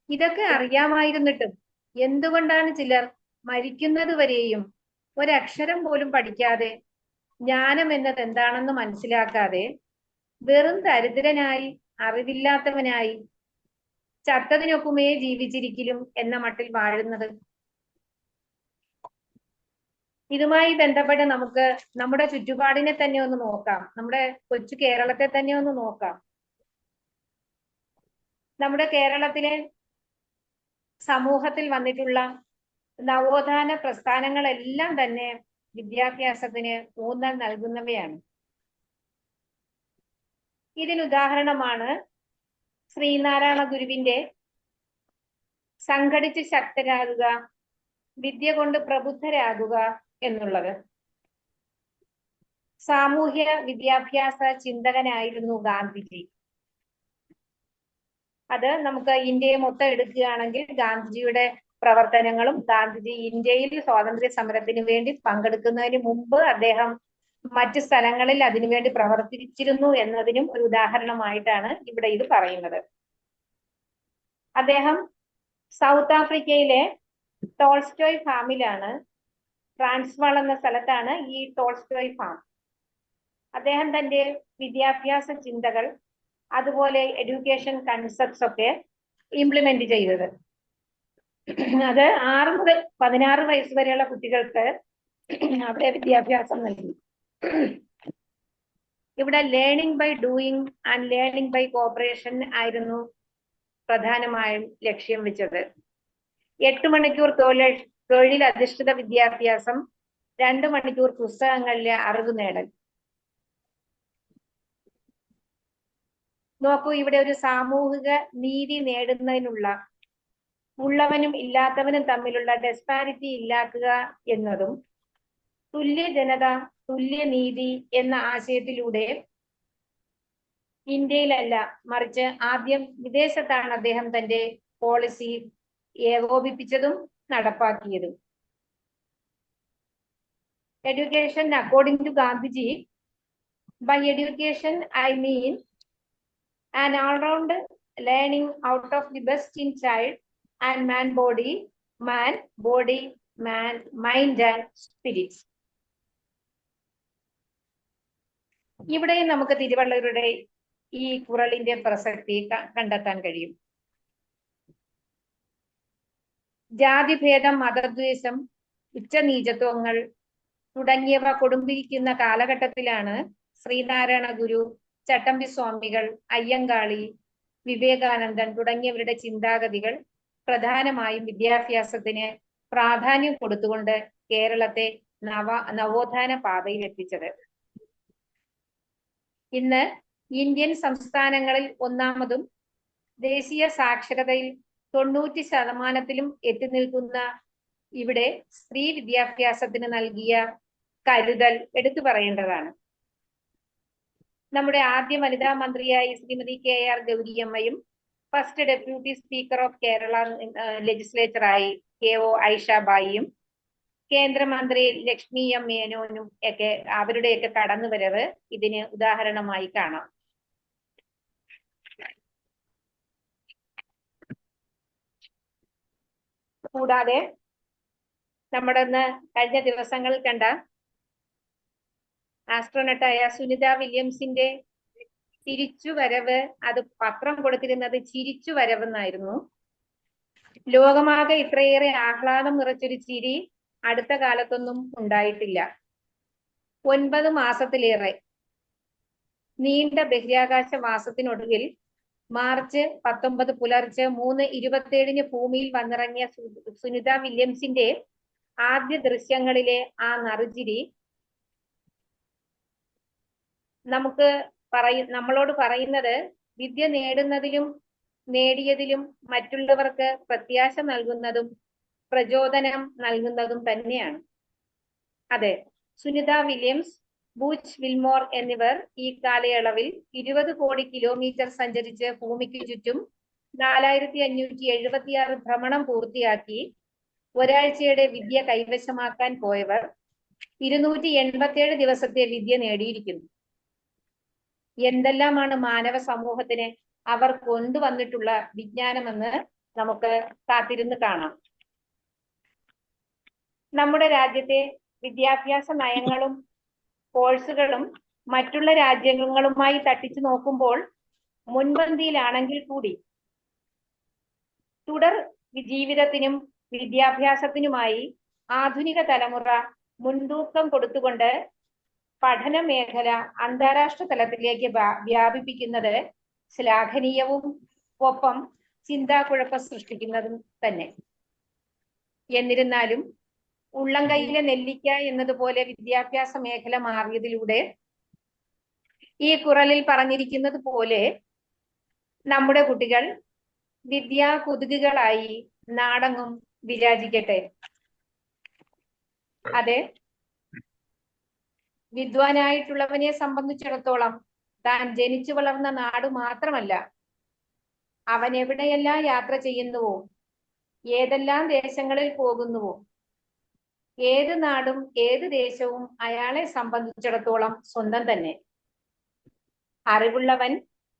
ഇതൊക്കെ അറിയാമായിരുന്നിട്ടും എന്തുകൊണ്ടാണ് ചിലർ മരിക്കുന്നത് വരെയും ഒരക്ഷരം പോലും പഠിക്കാതെ ജ്ഞാനം എന്നത് എന്താണെന്ന് മനസ്സിലാക്കാതെ വെറും ദരിദ്രനായി അറിവില്ലാത്തവനായി ചത്തതിനൊക്കുമേ ജീവിച്ചിരിക്കലും എന്ന മട്ടിൽ വാഴുന്നത്? ഇതുമായി ബന്ധപ്പെട്ട് നമുക്ക് നമ്മുടെ ചുറ്റുപാടിനെ തന്നെ ഒന്ന് നോക്കാം. നമ്മുടെ കൊച്ചു കേരളത്തെ തന്നെ ഒന്ന് നോക്കാം. നമ്മുടെ കേരളത്തിലെ സമൂഹത്തിൽ വന്നിട്ടുള്ള നവോത്ഥാന പ്രസ്ഥാനങ്ങളെല്ലാം തന്നെ വിദ്യാഭ്യാസത്തിന് ഊന്നൽ നൽകുന്നവയാണ്. ഇതിനുദാഹരണമാണ് ശ്രീനാരായണ ഗുരുവിന്റെ സംഘടിച്ച് ശക്തരാകുക, വിദ്യ കൊണ്ട് പ്രബുദ്ധരാകുക എന്നുള്ളത്. സാമൂഹ്യ വിദ്യാഭ്യാസ ചിന്തകനായിരുന്നു ഗാന്ധിജി. അത് നമുക്ക് ഇന്ത്യയെ മൊത്തം എടുക്കുകയാണെങ്കിൽ ഗാന്ധിജിയുടെ പ്രവർത്തനങ്ങളും, ഗാന്ധിജി ഇന്ത്യയിൽ സ്വാതന്ത്ര്യ സമരത്തിന് വേണ്ടി പങ്കെടുക്കുന്നതിന് മുമ്പ് അദ്ദേഹം മറ്റ് സ്ഥലങ്ങളിൽ അതിനുവേണ്ടി പ്രവർത്തിച്ചിരുന്നു എന്നതിനും ഒരു ഉദാഹരണമായിട്ടാണ് ഇവിടെ ഇത് പറയുന്നത്. അദ്ദേഹം സൗത്ത് ആഫ്രിക്കയിലെ ടോൾസ്റ്റോയ് ഫാമിലാണ്, ട്രാൻസ്വാൾ എന്ന സ്ഥലത്താണ് ഈ ടോൾസ്റ്റോയ് ഫാം. അദ്ദേഹം തന്റെ വിദ്യാഭ്യാസ ചിന്തകൾ അതുപോലെ എഡ്യൂക്കേഷൻ കൺസെപ്റ്റ്സ് ഒക്കെ ഇംപ്ലിമെന്റ് ചെയ്തത്. അത് 6 മുതൽ 16 വയസ്സ് വരെയുള്ള കുട്ടികൾക്ക് അവിടെ വിദ്യാഭ്യാസം നൽകി. ഇവിടെ learning by doing and learning by cooperation ആയിരുന്നു പ്രധാനമായും ലക്ഷ്യം വെച്ചത്. 8 മണിക്കൂർ തൊഴിലധിഷ്ഠിത വിദ്യാഭ്യാസം, 2 മണിക്കൂർ പുസ്തകങ്ങളിലെ അറിവ് നേടൽ. നോക്കൂ, ഇവിടെ ഒരു സാമൂഹിക നീതി നേടുന്നതിനുള്ള ഉള്ളവനും ഇല്ലാത്തവനും തമ്മിലുള്ള ഡെസ്പാരിറ്റി ഇല്ലാക്കുക എന്നതും തുല്യ ജനത തുല്യനീതി എന്ന ആശയത്തിലൂടെ ഇന്ത്യയിലല്ല മറിച്ച് ആദ്യം വിദേശത്താണ് അദ്ദേഹം തന്റെ policy ഏകോപിപ്പിച്ചതും നടപ്പാക്കിയതും. Education, according to Gandhiji, by education I mean an all-round learning out of the best in child and mind, mind and spirits. ഇവിടെ നമുക്ക് തിരുവള്ളുവരുടെ ഈ കുറളിന്റെ പ്രസക്തി കണ്ടെത്താൻ കഴിയും. ജാതിഭേദം, മതദ്വേഷം, ഉച്ചനീചത്വങ്ങൾ തുടങ്ങിയവ കൊടുമ്പിരിക്കുന്ന കാലഘട്ടത്തിലാണ് ശ്രീനാരായണ ഗുരു, ചട്ടമ്പി സ്വാമികൾ, അയ്യങ്കാളി, വിവേകാനന്ദൻ തുടങ്ങിയവരുടെ ചിന്താഗതികൾ പ്രധാനമായും വിദ്യാഭ്യാസത്തിന് പ്രാധാന്യം കൊടുത്തുകൊണ്ട് കേരളത്തെ നവോത്ഥാന പാതയിൽ എത്തിച്ചത്. ഇന്ന് ഇന്ത്യൻ സംസ്ഥാനങ്ങളിൽ ഒന്നാമതും ദേശീയ സാക്ഷരതയിൽ 90% എത്തി നിൽക്കുന്ന ഇവിടെ സ്ത്രീ വിദ്യാഭ്യാസത്തിന് നൽകിയ കരുതൽ എടുത്തു പറയേണ്ടതാണ്. നമ്മുടെ ആദ്യ വനിതാ മന്ത്രിയായി ശ്രീമതി KR ഗൗരിയമ്മയും first deputy speaker of Kerala ലെജിസ്ലേച്ചറായി KO ഐഷാബായിയും കേന്ദ്രമന്ത്രി ലക്ഷ്മി M മേനോനും ഒക്കെ അവരുടെയൊക്കെ കടന്നുവരവ് ഇതിന് ഉദാഹരണമായി കാണാം. കൂടാതെ നമ്മുടെ കഴിഞ്ഞ ദിവസങ്ങളിൽ കണ്ട ആസ്ട്രോനട്ടായ സുനിത വില്യംസിന്റെ തിരിച്ചുവരവ്, അത് പത്രം കൊടുത്തിരുന്നത് ചിരിച്ചുവരവെന്നായിരുന്നു. ലോകമാകെ ഇത്രയേറെ ആഹ്ലാദം നിറച്ചൊരു ചിരി അടുത്ത കാലത്തൊന്നും ഉണ്ടായിട്ടില്ല. 9 മാസത്തിലേറെ നീണ്ട ബഹിരാകാശ വാസത്തിനൊടുവിൽ മാർച്ച് 19 പുലർച്ചെ 3:27 ഭൂമിയിൽ വന്നിറങ്ങിയ സുനിത വില്യംസിന്റെ ആദ്യ ദൃശ്യങ്ങളിലെ ആ നറുചിരി നമ്മളോട് പറയുന്നത് വിദ്യ നേടുന്നതിലും നേടിയതിലും മറ്റുള്ളവർക്ക് പ്രത്യാശ നൽകുന്നതും പ്രചോദനം നൽകുന്നതും തന്നെയാണ്. അതെ, സുനിത വില്യംസ്, ബൂച്ച് വിൽമോർ എന്നിവർ ഈ കാലയളവിൽ 20 കോടി കിലോമീറ്റർ സഞ്ചരിച്ച് ഭൂമിക്ക് ചുറ്റും 4576 ഭ്രമണം പൂർത്തിയാക്കി ഒരാഴ്ചയുടെ വിദ്യ കൈവശമാക്കാൻ പോയവർ 287 ദിവസത്തെ വിദ്യ നേടിയിരിക്കുന്നു. എന്തെല്ലാമാണ് മാനവ സമൂഹത്തിന് അവർ കൊണ്ടുവന്നിട്ടുള്ള വിജ്ഞാനമെന്ന് നമുക്ക് കാത്തിരുന്ന് കാണാം. നമ്മുടെ രാജ്യത്തെ വിദ്യാഭ്യാസ നയങ്ങളും കോഴ്സുകളും മറ്റുള്ള രാജ്യങ്ങളുമായി തട്ടിച്ചു നോക്കുമ്പോൾ മുൻപന്തിയിലാണെങ്കിൽ കൂടി തുടർ ജീവിതത്തിനും വിദ്യാഭ്യാസത്തിനുമായി ആധുനിക തലമുറ മുൻതൂക്കം കൊടുത്തുകൊണ്ട് പഠന മേഖല അന്താരാഷ്ട്ര തലത്തിലേക്ക് വ്യാപിപ്പിക്കുന്നത് ശ്ലാഘനീയവും ഒപ്പം ചിന്താക്കുഴപ്പം സൃഷ്ടിക്കുന്നതും തന്നെ. എന്നിരുന്നാലും ഉള്ളം കൈയിലെ നെല്ലിക്ക എന്നതുപോലെ വിദ്യാഭ്യാസ മേഖല മാറിയതിലൂടെ ഈ കുറലിൽ പറഞ്ഞിരിക്കുന്നത് പോലെ നമ്മുടെ കുട്ടികൾ വിദ്യാ കുതുകികളായി നാടെങ്ങും വിരാജിക്കട്ടെ. അതെ, വിദ്വാനായിട്ടുള്ളവനെ സംബന്ധിച്ചിടത്തോളം താൻ ജനിച്ചു വളർന്ന നാട് മാത്രമല്ല, അവൻ എവിടെയെല്ലാം യാത്ര ചെയ്യുന്നുവോ, ഏതെല്ലാം ദേശങ്ങളിൽ പോകുന്നുവോ, ഏത് നാടും ഏത് ദേശവും അയാളെ സംബന്ധിച്ചിടത്തോളം സ്വന്തം തന്നെ. അറിവുള്ളവൻ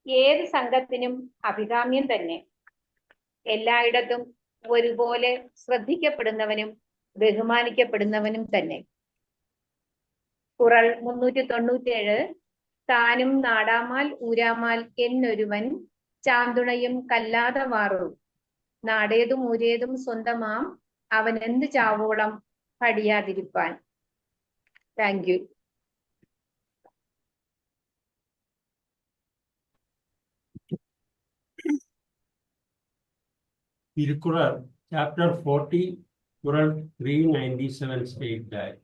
ഏത് സംഘത്തിനും അഭികാമ്യം തന്നെ. എല്ലായിടത്തും ഒരുപോലെ ശ്രദ്ധിക്കപ്പെടുന്നവനും ബഹുമാനിക്കപ്പെടുന്നവനും തന്നെ. കുറൾ 397. താനും നാടാമാൽ ഊരാമാൽ എന്നൊരുവൻ ചാന്തുണയും കല്ലാതെ വാറു, നാടേതും ഊരേതും സ്വന്തമാം അവൻ എന്ത് ചാവോളം പടിയാതിരിപ്പാൻ. Thank you. Tirukural, chapter 40, Kural 397 state that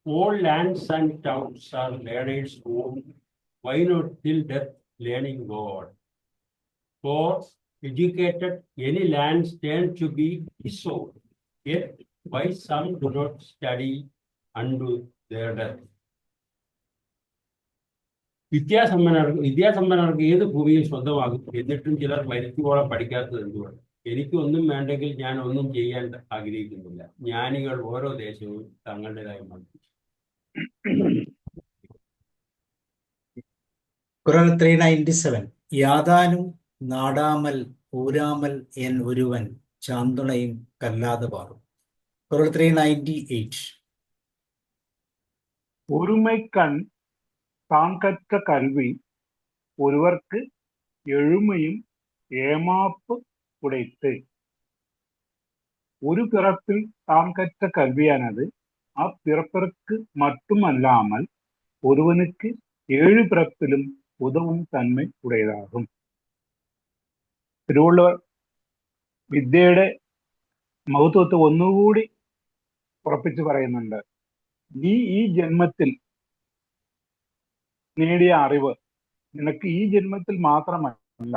all lands and towns are learners' home. Why not till death learning God? For educated, any lands tend to be his own. Yet why some do not study unto their death? വിദ്യാസമ്പന്നർക്ക് ഏത് ഭൂമിയും സ്വന്തമാകും, എന്നിട്ടും ചിലർ മരിക്കുവോളം പഠിക്കാത്തത് എന്തുകൊണ്ട്? എനിക്ക് ഒന്നും വേണ്ടെങ്കിൽ ഞാൻ ഒന്നും ചെയ്യാൻ ആഗ്രഹിക്കുന്നില്ല. ജ്ഞാനികൾ ഓരോ ദേശവും തങ്ങളുടേതായി മാറ്റി. Kural 397. യാതാനും നാടാമൽ ഊരാമൽ എൻ ഒരുവൻ ചാന്തുണയും കല്ലാതെ പാറും. Kural 398. ஒருமைக்கண் தான் கற்ற கல்வி ஒருவர்க்கு எழுமையும் ஏமாப்பு உடைத்து. ஒரு பிறப்பில் தான் கற்ற கல்வியானது அப்பிறப்பிற்கு மட்டுமல்லாமல் ஒருவனுக்கு 7 பிறப்பிலும் உதவும் தன்மை ഉടയതാകും. തിരുവള്ളുവർ വിദ്യയുടെ മഹത്വത്തെ ഒന്നുകൂടി ഉറപ്പിച്ചു പറയുന്നുണ്ട്. നീ ഈ ജന്മത്തിൽ നേടിയ അറിവ് നിനക്ക് ഈ ജന്മത്തിൽ മാത്രമല്ല,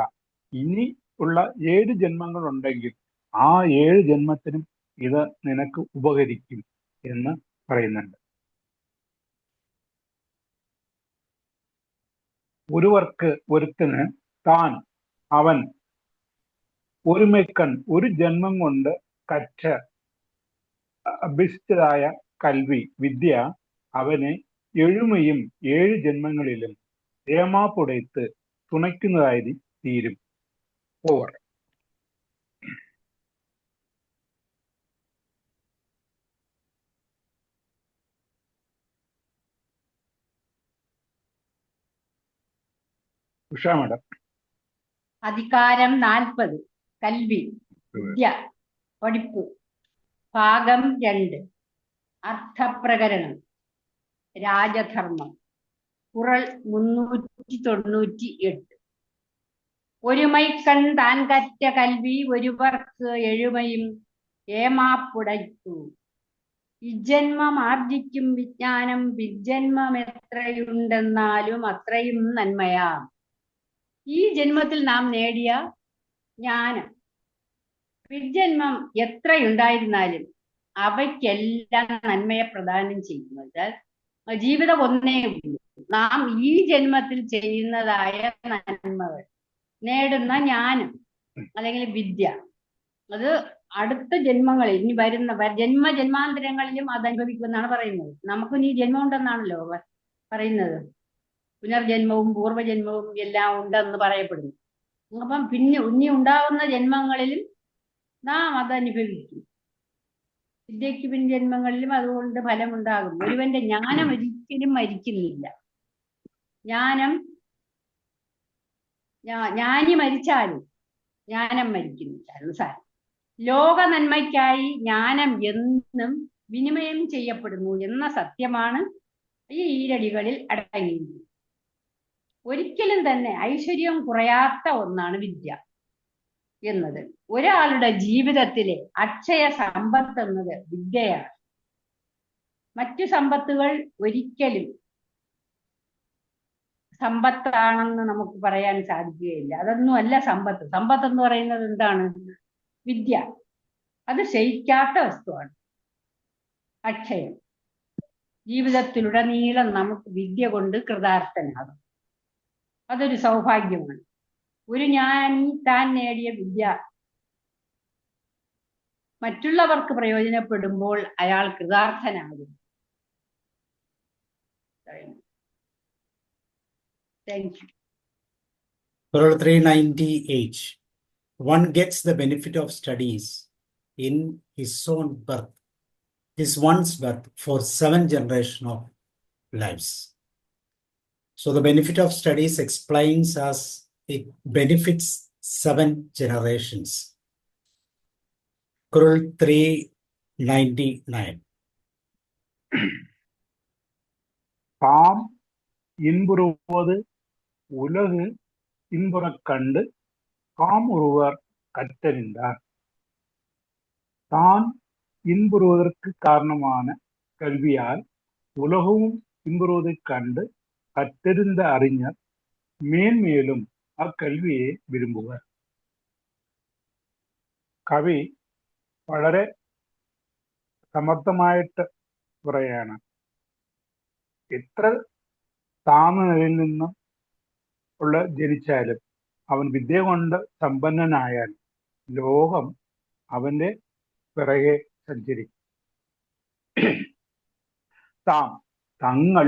ഇനി ഉള്ള 7 ജന്മങ്ങൾ ഉണ്ടെങ്കിൽ ആ 7 ജന്മത്തിനും ഇത് നിനക്ക് ഉപകരിക്കും എന്ന് പറയുന്നുണ്ട്. ഒരുത്തന് താൻ അവൻ ഒരുമൈക്കൺ ഒരു ജന്മം കൊണ്ട് കറ്റ അഭ്യസിച്ചതായ കൽവി വിദ്യ അവനെ എഴുമയും 7 ജന്മങ്ങളിലും ഏമാപ്പുടയത്ത് തുണയ്ക്കുന്നതായി തീരും. ഓവർ. ഉഷ മാഡം. അധികാരം 40. കൽവി, വിദ്യ, പഠിപ്പ്. ഭാഗം 2. അർത്ഥപ്രകരണം. രാജധർമ്മം. കുറൾ 398. ഒരുമൈക്കൺ താൻ കറ്റ കൽവി ഒരുവർക്ക് എഴുമയും ഏമാപ്പുടയ്ക്കു. ഇജന്മം ആർജിക്കും വിജ്ഞാനം വിജന്മം എത്രയുണ്ടെന്നാലും അത്രയും നന്മയാ. ഈ ജന്മത്തിൽ നാം നേടിയ ജ്ഞാനം വിജന്മം എത്രയുണ്ടായിരുന്നാലും അവയ്ക്കെല്ലാം നന്മയെ പ്രദാനം ചെയ്യുന്നത് ജീവിതം ഒന്നേ ഉള്ളൂ. നാം ഈ ജന്മത്തിൽ ചെയ്യുന്നതായ നന്മകൾ നേടുന്ന ജ്ഞാനം അല്ലെങ്കിൽ വിദ്യ അത് അടുത്ത ജന്മങ്ങളിൽ ഇനി വരുന്ന ജന്മാന്തരങ്ങളിലും അത് അനുഭവിക്കുമെന്നാണ് പറയുന്നത്. നമുക്ക് ഇനി ജന്മം ഉണ്ടെന്നാണല്ലോ പറയുന്നത്. പുനർജന്മവും പൂർവ്വജന്മവും എല്ലാം ഉണ്ടെന്ന് പറയപ്പെടുന്നു. അപ്പം പിന്നെ ഇനി ഉണ്ടാവുന്ന ജന്മങ്ങളിലും നാം അത് അനുഭവിക്കും. വിദ്യയ്ക്ക് പിൻ ജന്മങ്ങളിലും അതുകൊണ്ട് ഫലമുണ്ടാകും. ഒരുവന്റെ ജ്ഞാനം ഒരിക്കലും മരിക്കുന്നില്ല. ജ്ഞാനി മരിച്ചാലും ജ്ഞാനം മരിക്കുന്നില്ല. സാരം ലോക നന്മയ്ക്കായി ജ്ഞാനം എന്നും വിനിമയം ചെയ്യപ്പെടുന്നു എന്ന സത്യമാണ് ഈ ഈരടികളിൽ അടങ്ങിയിരിക്കുന്നത്. ഒരിക്കലും തന്നെ ഐശ്വര്യം കുറയാത്ത ഒന്നാണ് വിദ്യ എന്നത്. ഒരാളുടെ ജീവിതത്തിലെ അക്ഷയ സമ്പത്ത് എന്നത് വിദ്യയാണ്. മറ്റു സമ്പത്തുകൾ ഒരിക്കലും സമ്പത്താണെന്ന് നമുക്ക് പറയാൻ സാധിക്കുകയില്ല. അതൊന്നും അല്ല സമ്പത്ത്. സമ്പത്ത് എന്ന് പറയുന്നത് എന്താണ്? വിദ്യ. അത് ക്ഷയിക്കാത്ത വസ്തുവാണ്. അക്ഷയം. ജീവിതത്തിലുടനീളം നമുക്ക് വിദ്യ കൊണ്ട് കൃതാർത്ഥനാകും. അതൊരു സൗഭാഗ്യമാണ്. ഒരു ജ്ഞാനി താൻ നേടിയ വിദ്യ മറ്റുള്ളവർക്ക് പ്രയോജനപ്പെടുമ്പോൾ അയാൾ കൃതാർത്ഥനാകും. Thank you. Kural 398. One gets the benefit of studies in his own birth, his one's birth, for 7 generations of lives. So the benefit of studies explains as it benefits 7 generations. Kural 399. தாம் இன்புறுவது உலகு இன்புறக் கண்டு காம் ஒருவர் கற்றறிந்தார். தான் இன்புறுவதற்கு காரணமான கல்வியால் உலகமும் இன்புறுவதைக் கண்டு கற்றறிந்த அறிஞர் മേന്മേലും അക്കൽവിയെ വിരുമ്പുക. കവി വളരെ സമർത്ഥമായിട്ട് പറയാണ്, എത്ര താഴ്ന്ന നിലയിൽ നിന്നും ജനിച്ചാലും അവൻ വിദ്യ കൊണ്ട് സമ്പന്നനായാൽ ലോകം അവന്റെ പിറകെ സഞ്ചരിക്കും. തങ്ങൾ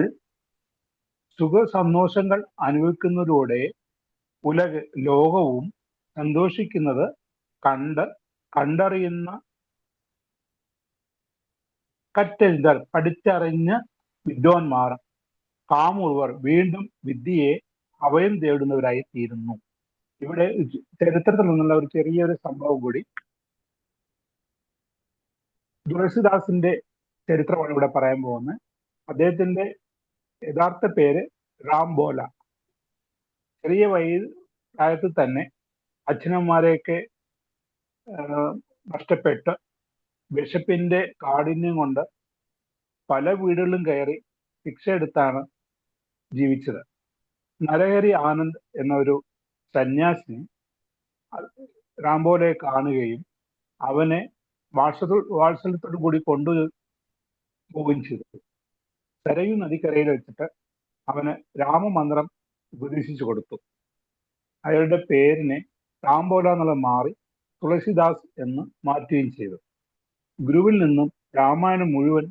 സുഖസന്തോഷങ്ങൾ അനുഭവിക്കുന്നതിലൂടെ ലോകവും സന്തോഷിക്കുന്നത് കണ്ടറിയുന്ന കറ്റെഴുതൽ പഠിച്ചറിഞ്ഞ വിദ്വാൻമാർ കാമുറുവർ വീണ്ടും വിദ്യയെ അഭയം തേടുന്നവരായി തീരുന്നു. ഇവിടെ ചരിത്രത്തിൽ നിന്നുള്ള ഒരു ചെറിയൊരു സംഭവം കൂടി, തുളസിദാസിന്റെ ചരിത്രമാണ് ഇവിടെ പറയാൻ പോകുന്നത്. അദ്ദേഹത്തിന്റെ യഥാർത്ഥ പേര് റാംബോല. ചെറിയ പ്രായത്തിൽ തന്നെ അച്ഛനമ്മമാരെയൊക്കെ നഷ്ടപ്പെട്ട് വിശപ്പിന്റെ കാഠിന്യം കൊണ്ട് പല വീടുകളിലും കയറി ഭിക്ഷ എടുത്താണ് ജീവിച്ചത്. നരഹരി ആനന്ദ് എന്ന ഒരു സന്യാസി റാംബോലയെ കാണുകയും അവനെ വാത്സല്യത്തോടു കൂടി കൊണ്ടുപോവുകയും ചെയ്തു. സരയൂ നദിക്കരയിൽ വെച്ചിട്ട് അവന് രാമമന്ത്രം ഉപദേശിച്ചു കൊടുത്തു. അയാളുടെ പേരിനെ റാംബോല എന്നുള്ളത് മാറി തുളസിദാസ് എന്ന് മാറ്റുകയും ചെയ്തു. ഗുരുവിൽ നിന്നും രാമായണം മുഴുവൻ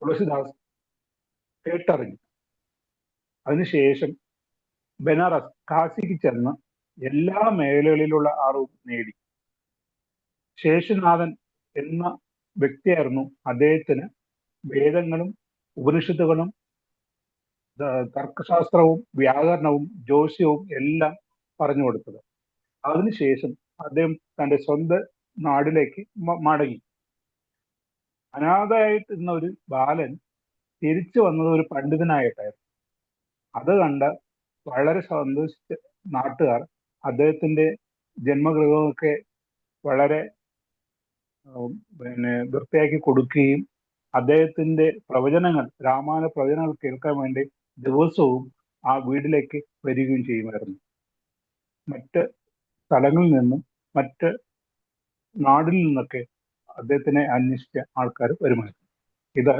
തുളസിദാസ് കേട്ടറിഞ്ഞു. അതിനുശേഷം ബനാറസ്, കാശിക്ക് ചെന്ന് എല്ലാ മേഖലകളിലുള്ള അറിവും നേടി. ശേഷനാഥൻ എന്ന വ്യക്തിയായിരുന്നു അദ്ദേഹത്തിന് വേദങ്ങളും ഉപനിഷത്തുകളും തർക്കശാസ്ത്രവും വ്യാകരണവും ജ്യോതിഷവും എല്ലാം പറഞ്ഞു കൊടുത്തത്. അതിനുശേഷം അദ്ദേഹം തൻ്റെ സ്വന്തം നാടിലേക്ക് മടങ്ങി. അനാഥയായിട്ടിരുന്ന ഒരു ബാലൻ തിരിച്ചു വന്നത് ഒരു പണ്ഡിതനായിട്ടായിരുന്നു. അത് കണ്ട് വളരെ സന്തോഷിച്ച നാട്ടുകാർ അദ്ദേഹത്തിന്റെ ജന്മഗൃഹമൊക്കെ വളരെ വൃത്തിയാക്കി കൊടുക്കുകയും അദ്ദേഹത്തിന്റെ പ്രവചനങ്ങൾ, രാമായണ പ്രവചനങ്ങൾ കേൾക്കാൻ വേണ്ടി ദിവസവും ആ വീട്ടിലേക്ക് വരികയും ചെയ്യുമായിരുന്നു. മറ്റ് സ്ഥലങ്ങളിൽ നിന്നും മറ്റ് നാടിൽ നിന്നൊക്കെ അദ്ദേഹത്തിനെ അന്വേഷിച്ച ആൾക്കാർ വരുമായിരുന്നു. ഇത്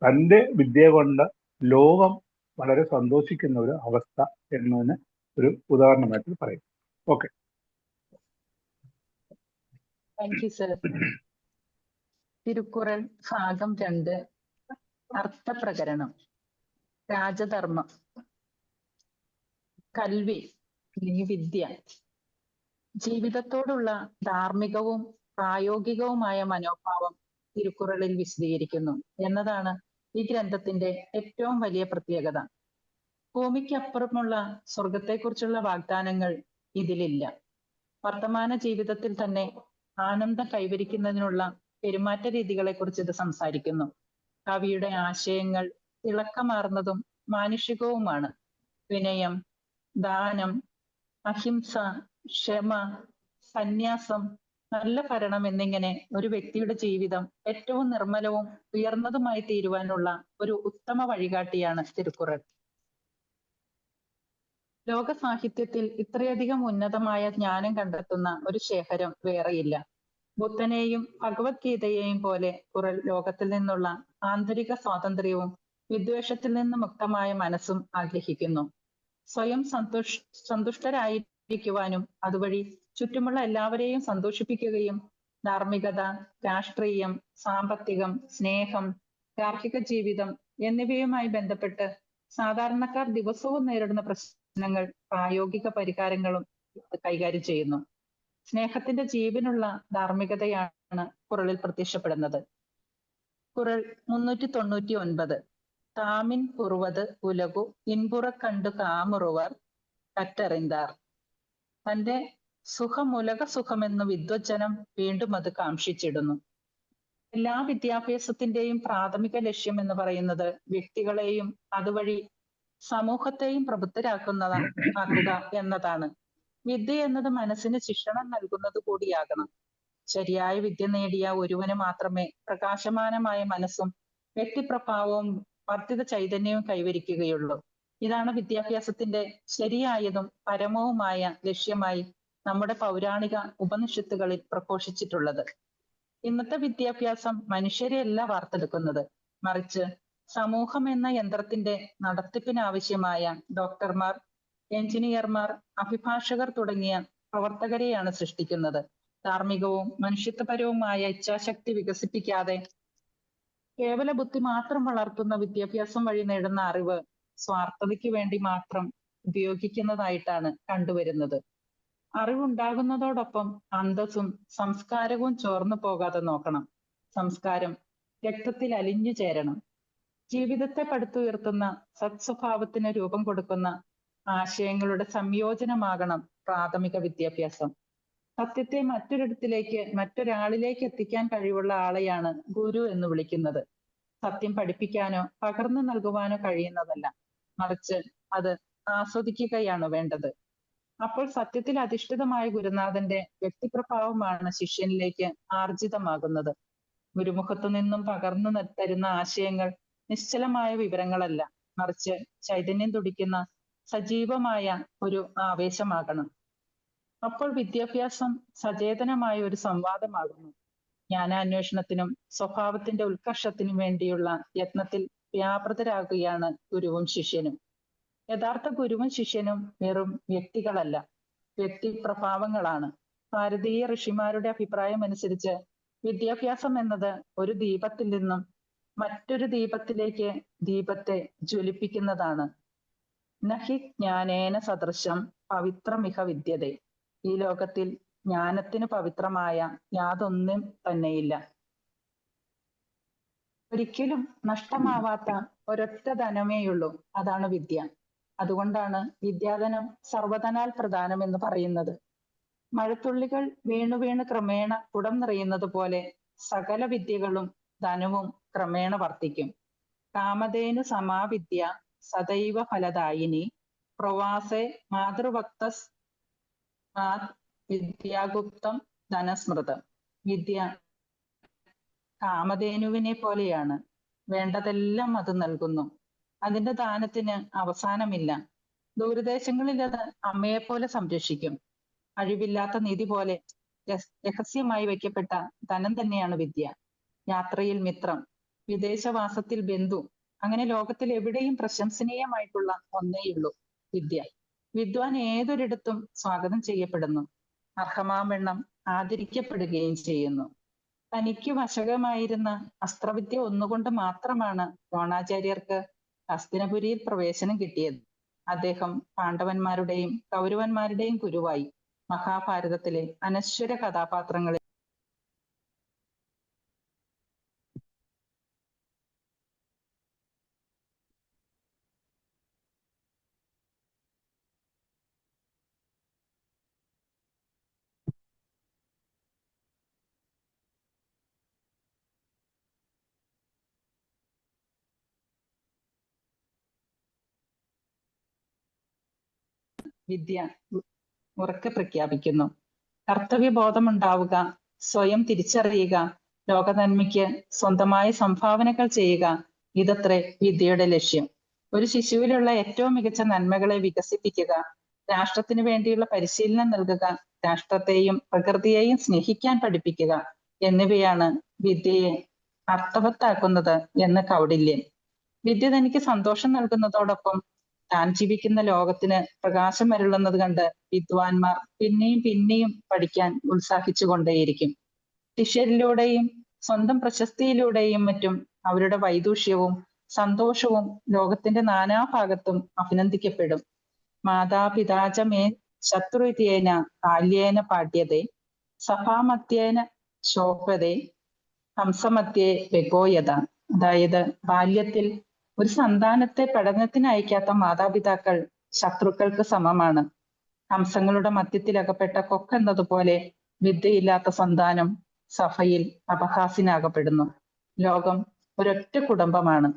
തൻ്റെ വിദ്യ കൊണ്ട് ലോകം വളരെ സന്തോഷിക്കുന്ന ഒരു അവസ്ഥ എന്നതിന് ഒരു ഉദാഹരണമായിട്ട് പറയും. Okay, thank you sir. Thirukkural ഭാഗം 2, അർത്ഥപ്രകരണം. രാജധർമ്മം. കൽവി അല്ലെങ്കിൽ വിദ്യ ജീവിതത്തോടുള്ള ധാർമ്മികവും പ്രായോഗികവുമായ മനോഭാവം തിരുക്കുറളിൽ വിശദീകരിക്കുന്നു എന്നതാണ് ഈ ഗ്രന്ഥത്തിന്റെ ഏറ്റവും വലിയ പ്രത്യേകത. ഭൂമിക്കപ്പുറമുള്ള സ്വർഗത്തെക്കുറിച്ചുള്ള വാഗ്ദാനങ്ങൾ ഇതിലില്ല. വർത്തമാന ജീവിതത്തിൽ തന്നെ ആനന്ദം കൈവരിക്കുന്നതിനുള്ള പെരുമാറ്റ രീതികളെ കുറിച്ച് ഇത് സംസാരിക്കുന്നു. കവിയുടെ ആശയങ്ങൾ തിളക്കമാർന്നതും മാനുഷികവുമാണ്. വിനയം, ദാനം, അഹിംസ, ക്ഷമ, സന്യാസം, നല്ല ഭരണം എന്നിങ്ങനെ ഒരു വ്യക്തിയുടെ ജീവിതം ഏറ്റവും നിർമ്മലവും ഉയർന്നതുമായി തീരുവാനുള്ള ഒരു ഉത്തമ വഴികാട്ടിയാണ് തിരുക്കുറൾ. ലോക സാഹിത്യത്തിൽ ഇത്രയധികം ഉന്നതമായ ജ്ഞാനം കണ്ടെത്തുന്ന ഒരു ശേഖരം വേറെയില്ല. ബുദ്ധനെയും ഭഗവത്ഗീതയെയും പോലെ ഖുറൽ ലോകത്തിൽ നിന്നുള്ള ആന്തരിക സ്വാതന്ത്ര്യവും വിദ്വേഷത്തിൽ നിന്ന് മുക്തമായ മനസ്സും ആഗ്രഹിക്കുന്നു. സ്വയം സന്തുഷ്ടരായിരിക്കുവാനും അതുവഴി ചുറ്റുമുള്ള എല്ലാവരെയും സന്തോഷിപ്പിക്കുകയും ധാർമ്മികത, രാഷ്ട്രീയം, സാമ്പത്തികം, സ്നേഹം, ഗാർഹിക ജീവിതം എന്നിവയുമായി ബന്ധപ്പെട്ട് സാധാരണക്കാർ ദിവസവും നേരിടുന്ന പ്രശ്നങ്ങൾ പ്രായോഗിക പരിഹാരങ്ങളും കൈകാര്യം ചെയ്യുന്നു. സ്നേഹത്തിന്റെ ജീവനുള്ള ധാർമ്മികതയാണ് ഖുറളിൽ പ്രത്യക്ഷപ്പെടുന്നത്. ഖുറൾ 399. താമിൻ കുറുവത് ഉലകു ഇൻപുറ കണ്ടു കാമുറുവർ കറ്ററിന്താർ. തന്റെ സുഖം ഉലക സുഖമെന്നു വിദ്വജ്ജനം വീണ്ടും അത് കാംക്ഷിച്ചിടുന്നു. എല്ലാ വിദ്യാഭ്യാസത്തിന്റെയും പ്രാഥമിക ലക്ഷ്യം എന്ന് പറയുന്നത് വ്യക്തികളെയും അതുവഴി സമൂഹത്തെയും പ്രബുദ്ധരാക്കുക എന്നതാണ്. വിദ്യ എന്നത് മനസ്സിന് ശിക്ഷണം നൽകുന്നത് കൂടിയാകണം. ശരിയായ വിദ്യ നേടിയ ഒരുവന് മാത്രമേ പ്രകാശമാനമായ മനസ്സും വ്യക്തിപ്രഭാവവും വർദ്ധിത ചൈതന്യവും കൈവരിക്കുകയുള്ളൂ. ഇതാണ് വിദ്യാഭ്യാസത്തിന്റെ ശരിയായതും പരമവുമായ ലക്ഷ്യമായി നമ്മുടെ പൗരാണിക ഉപനിഷത്തുകളിൽ പ്രഘോഷിച്ചിട്ടുള്ളത്. ഇന്നത്തെ വിദ്യാഭ്യാസം മനുഷ്യരെയല്ല വാർത്തെടുക്കുന്നത്, മറിച്ച് സമൂഹം എന്ന യന്ത്രത്തിന്റെ നടത്തിപ്പിനാവശ്യമായ ഡോക്ടർമാർ, എഞ്ചിനീയർമാർ, അഭിഭാഷകർ തുടങ്ങിയ പ്രവർത്തകരെയാണ് സൃഷ്ടിക്കുന്നത്. ധാർമ്മികവും മനുഷ്യത്വപരവുമായ ഇച്ഛാശക്തി വികസിപ്പിക്കാതെ കേവല ബുദ്ധി മാത്രം വളർത്തുന്ന വിദ്യാഭ്യാസം വഴി നേടുന്ന അറിവ് സ്വാർത്ഥതയ്ക്ക് വേണ്ടി മാത്രം ഉപയോഗിക്കുന്നതായിട്ടാണ് കണ്ടുവരുന്നത്. അറിവുണ്ടാകുന്നതോടൊപ്പം അന്തസ്സും സംസ്കാരവും ചോർന്നു പോകാതെ നോക്കണം. സംസ്കാരം രക്തത്തിൽ അലിഞ്ഞു ചേരണം. ജീവിതത്തെ പടുത്തുയർത്തുന്ന സത്സ്വഭാവത്തിന് രൂപം കൊടുക്കുന്ന ആശയങ്ങളുടെ സംയോജനമാകണം പ്രാഥമിക വിദ്യാഭ്യാസം. സത്യത്തെ മറ്റൊരാളിലേക്ക് എത്തിക്കാൻ കഴിവുള്ള ആളെയാണ് ഗുരു എന്ന് വിളിക്കുന്നത്. സത്യം പഠിപ്പിക്കാനോ പകർന്നു നൽകുവാനോ കഴിയുന്നതല്ല, മറിച്ച് അത് ആസ്വദിക്കുകയാണ് വേണ്ടത്. അപ്പോൾ സത്യത്തിൽ അധിഷ്ഠിതമായ ഗുരുനാഥന്റെ വ്യക്തിപ്രഭാവമാണ് ശിഷ്യനിലേക്ക് ആർജിതമാകുന്നത്. ഗുരുമുഖത്തു നിന്നും പകർന്നു തരുന്ന ആശയങ്ങൾ നിശ്ചലമായ വിവരങ്ങളല്ല, മറിച്ച് ചൈതന്യം തുടിക്കുന്ന സജീവമായ ഒരു ആവേശമാകണം. അപ്പോൾ വിദ്യാഭ്യാസം സചേതനമായ ഒരു സംവാദമാകുന്നു. ജ്ഞാനാന്വേഷണത്തിനും സ്വഭാവത്തിന്റെ ഉത്കർഷത്തിനും വേണ്ടിയുള്ള യത്നത്തിൽ വ്യാപൃതരാകുകയാണ് ഗുരുവും ശിഷ്യനും. യഥാർത്ഥ ഗുരുവും ശിഷ്യനും വെറും വ്യക്തികളല്ല, വ്യക്തിപ്രഭാവങ്ങളാണ്. ഭാരതീയ ഋഷിമാരുടെ അഭിപ്രായം അനുസരിച്ച് വിദ്യാഭ്യാസം എന്നത് ഒരു ദീപത്തിൽ നിന്നും മറ്റൊരു ദീപത്തിലേക്ക് ദീപത്തെ ജ്വലിപ്പിക്കുന്നതാണ്. നഹി ജ്ഞാനേന സദൃശം പവിത്രമിഹ വിദ്യതേ. ഈ ലോകത്തിൽ ജ്ഞാനത്തിന് പവിത്രമായ യാതൊന്നും തന്നെയില്ല. ഒരിക്കലും നഷ്ടമാവാത്ത ഒരൊറ്റ ധനമേയുള്ളൂ, അതാണ് വിദ്യ. അതുകൊണ്ടാണ് വിദ്യാധനം സർവധനാൽ പ്രധാനം എന്ന് പറയുന്നത്. മഴത്തുള്ളികൾ വീണു വീണ് ക്രമേണ കുടം നിറയുന്നത് പോലെ സകല വിദ്യകളും ധനവും ക്രമേണ വർദ്ധിക്കും. കാമധേനു സമാവിദ്യ സദൈവ ഫലദായിനി പ്രവാസേ മാതൃഭക്തസ് വിദ്യാഗുപ്തം ധനസ്മൃതം. വിദ്യ കാമധേനുവിനെ പോലെയാണ്, വേണ്ടതെല്ലാം അത് നൽകുന്നു. അതിന്റെ ദാനത്തിന് അവസാനമില്ല. ദൂരദേശങ്ങളിൽ അത് അമ്മയെപ്പോലെ സംരക്ഷിക്കും. അഴിവില്ലാത്ത നിധി പോലെ രഹസ്യമായി വയ്ക്കപ്പെട്ട ധനം തന്നെയാണ് വിദ്യ. യാത്രയിൽ മിത്രം, വിദേശവാസത്തിൽ ബന്ധു, അങ്ങനെ ലോകത്തിൽ എവിടെയും പ്രശംസനീയമായിട്ടുള്ള ഒന്നേയുള്ളൂ വിദ്യ. വിദ്വാൻ ഏതൊരിടത്തും സ്വാഗതം ചെയ്യപ്പെടുന്നു, അർഹമാവണ്ണം ആദരിക്കപ്പെടുകയും ചെയ്യുന്നു. തനിക്ക് വശകമായിരുന്ന അസ്ത്രവിദ്യ ഒന്നുകൊണ്ട് മാത്രമാണ് ദ്രോണാചാര്യർക്ക് ഹസ്തിനപുരിയിൽ പ്രവേശനം കിട്ടിയത്. അദ്ദേഹം പാണ്ഡവന്മാരുടെയും കൗരവന്മാരുടെയും ഗുരുവായി മഹാഭാരതത്തിലെ അനശ്വര കഥാപാത്രങ്ങളിൽ വിദ്യ ഉറക്കെ പ്രഖ്യാപിക്കുന്നു. കർത്തവ്യബോധമുണ്ടാവുക, സ്വയം തിരിച്ചറിയുക, ലോകനന്മയ്ക്ക് സ്വന്തമായ സംഭാവനകൾ ചെയ്യുക, ഇതത്രേ വിദ്യയുടെ ലക്ഷ്യം. ഒരു ശിശുവിലുള്ള ഏറ്റവും മികച്ച നന്മകളെ വികസിപ്പിക്കുക, രാഷ്ട്രത്തിന് വേണ്ടിയുള്ള പരിശീലനം നൽകുക, രാഷ്ട്രത്തെയും പ്രകൃതിയെയും സ്നേഹിക്കാൻ പഠിപ്പിക്കുക എന്നിവയാണ് വിദ്യയെ അർത്ഥവത്താക്കുന്നത് എന്ന് കൗടില്യൻ. വിദ്യ തനിക്ക് സന്തോഷം നൽകുന്നതോടൊപ്പം താൻ ജീവിക്കുന്ന ലോകത്തിന് പ്രകാശം അരുളുന്നത് കണ്ട് വിദ്വാൻമാർ പിന്നെയും പിന്നെയും പഠിക്കാൻ ഉത്സാഹിച്ചു കൊണ്ടേയിരിക്കും. ശിഷ്യരിലൂടെയും സ്വന്തം പ്രശസ്തിയിലൂടെയും മറ്റും അവരുടെ വൈദൂഷ്യവും സന്തോഷവും ലോകത്തിന്റെ നാനാഭാഗത്തും അഭിനന്ദിക്കപ്പെടും. മാതാപിതാച മേ ശത്രുത്യേന ബാല്യേന പാഠ്യതേ സഭാമധ്യേന ശോഭതേ ഹംസമധ്യേ വെഗോയത. അതായത് ബാല്യത്തിൽ ഒരു സന്താനത്തെ പഠനത്തിന് അയക്കാത്ത മാതാപിതാക്കൾ ശത്രുക്കൾക്ക് സമമാണ്. ഹംസങ്ങളുടെ മധ്യത്തിൽ അകപ്പെട്ട കൊക്കെന്നതുപോലെ വിദ്യയില്ലാത്ത സന്താനം സഭയിൽ അപഹാസ്യനാകപ്പെടുന്നു. ലോകം ഒരൊറ്റ കുടുംബമാണ്.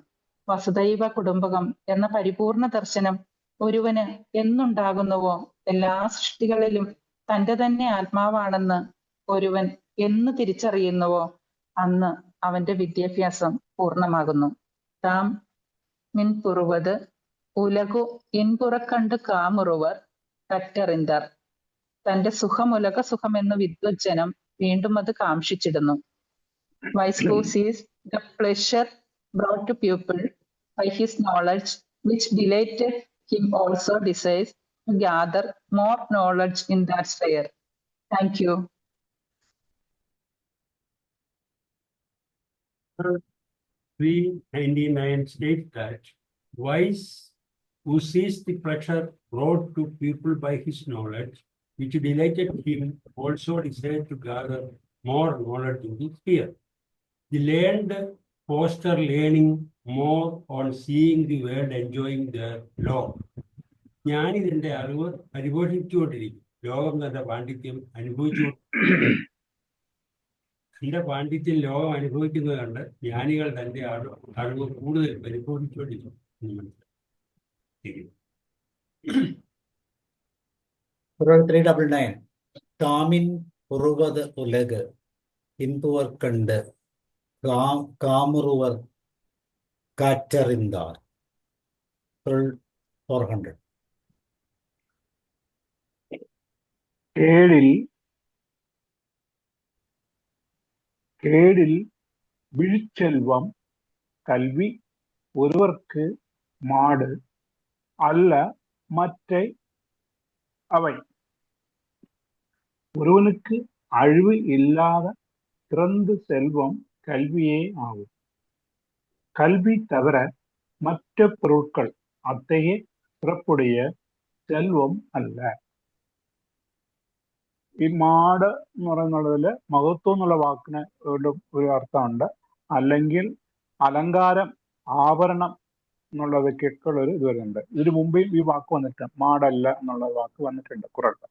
വസുദൈവ കുടുംബകം എന്ന പരിപൂർണ ദർശനം ഒരുവന് എന്നുണ്ടാകുന്നുവോ, എല്ലാ സൃഷ്ടികളിലും തൻ്റെ തന്നെ ആത്മാവാണെന്ന് ഒരുവൻ എന്ന് തിരിച്ചറിയുന്നുവോ അന്ന് അവന്റെ വിദ്യാഭ്യാസം പൂർണ്ണമാകുന്നു. താം മിൻപുറുവത് ഉലകു ഇൻപുറക്കണ്ട് കാമുറുവർ കറ്ററിന്തർ. തന്റെ സുഖമുലക സുഖമെന്ന് വിദ്വജ്ജനം വീണ്ടും അത് കാംക്ഷിച്ചിടുന്നു. Viscous is the pleasure brought to pupil by his knowledge, which delighted him also desires to gather more knowledge in that sphere. Thank you. 399 states that wise who sees the pleasure brought to people by his knowledge, which delighted him, also desired to gather more knowledge in the sphere. The learned foster learning more on seeing the world enjoying their law. ഞാനിതിന്റെ അറിവ് അനുഭവിച്ചുകൊണ്ടിരിക്കും. ലോകം തന്റെ പാണ്ഡിത്യം എന്റെ പാണ്ഡിത്യം ലോകം അനുഭവിക്കുന്നത് കണ്ട് ജ്ഞാനികൾ തന്റെ അറിവ് കൂടുതൽ പരിപോഷിച്ചുകൊണ്ടിരിക്കും. Quran 399. കാമിൻ ഉറുവത് ഉലക് ഇൻപുവർ കണ്ട് കാമുറുവർ കാറ്ററിന്താർ. 400. കേടിൽ വിഴിച്ചെൽവം കൽവി ഒരുവർക്ക് മാട് அல்ல மற்றை அவை. ஒருவனுக்கு அழிவு இல்லாத சிறந்த செல்வம் கல்வியே ஆகும். கல்வி தவிர மற்ற பொருட்கள் அத்தகைய சிறப்புடைய செல்வம் அல்ல. ഈ മാട് എന്ന് പറയുന്നതില് മഹത്വം എന്നുള്ള വാക്കിന് ഒരു അർത്ഥമുണ്ട്. അല്ലെങ്കിൽ അലങ്കാരം, ആഭരണം എന്നുള്ളതൊക്കെ ഉള്ളൊരു ഇത് വരുന്നുണ്ട്. ഇതിനു മുമ്പിൽ ഈ വാക്ക് വന്നിട്ടുണ്ട്, മാടല്ല എന്നുള്ള വാക്ക് വന്നിട്ടുണ്ട് ഖുറാനിൽ.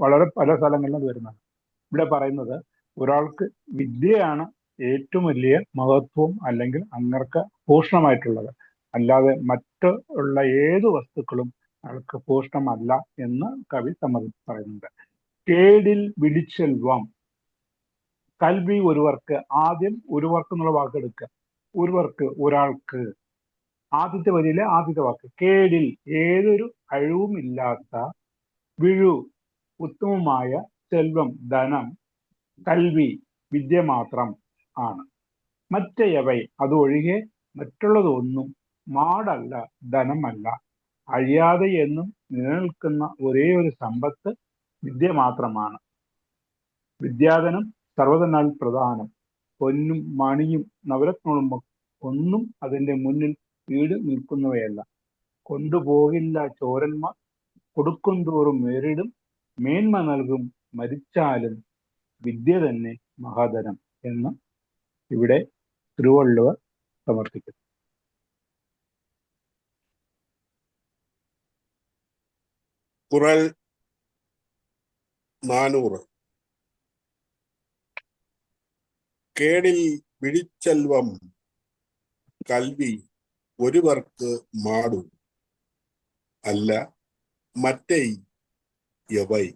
വളരെ പല സ്ഥലങ്ങളിലും അത് വരുന്നുണ്ട്. ഇവിടെ പറയുന്നത് ഒരാൾക്ക് വിദ്യയാണ് ഏറ്റവും വലിയ മഹത്വം അല്ലെങ്കിൽ അങ്ങർക്ക് ഭൂഷണമായിട്ടുള്ളത്, അല്ലാതെ മറ്റുള്ള ഏത് വസ്തുക്കളും അയാൾക്ക് ഭൂഷണമല്ല എന്ന് കവി പറയുന്നുണ്ട്. കേടിൽ വിളിച്ചെൽവം കൽവി ഒരുവർക്ക്. ആദ്യം ഒരുവർക്ക് എന്നുള്ള വാക്ക് എടുക്കുക. ഒരുവർക്ക്, ഒരാൾക്ക്. ആദ്യത്തെ വരിയിലെ ആദ്യത്തെ വാക്ക് കേടിൽ, ഏതൊരു അഴിവുമില്ലാത്ത, വിഴു ഉത്തമമായ, സെൽവം ധനം, കൽവി വിദ്യ മാത്രം ആണ്. മറ്റേയവൈ അതൊഴികെ മറ്റുള്ളതൊന്നും മാടല്ല, ധനമല്ല. അഴിയാതെ എന്നും നിലനിൽക്കുന്ന ഒരേ ഒരു സമ്പത്ത് വിദ്യ മാത്രമാണ്. വിദ്യാധനം സർവ്വധനാൽ പ്രധാനം. പൊന്നും മണിയും നവരത്നങ്ങളും ഒന്നും അതിന്റെ മുന്നിൽ ഈട് നിൽക്കുന്നവയല്ല. കൊണ്ടുപോകില്ല ചോരന്മാർ, കൊടുക്കും തോറും മേറിടും, മേന്മ നൽകും മരിച്ചാലും വിദ്യ തന്നെ മഹാധനം എന്ന് ഇവിടെ തിരുവള്ളുവർ സമർത്ഥിക്കുന്നു. ഖുറാൻ 400. കേടിൽ വിഴിച്ചെൽവം കൽവി ഒരുവർക്ക് മാടു അല്ല മറ്റേ യവൈ.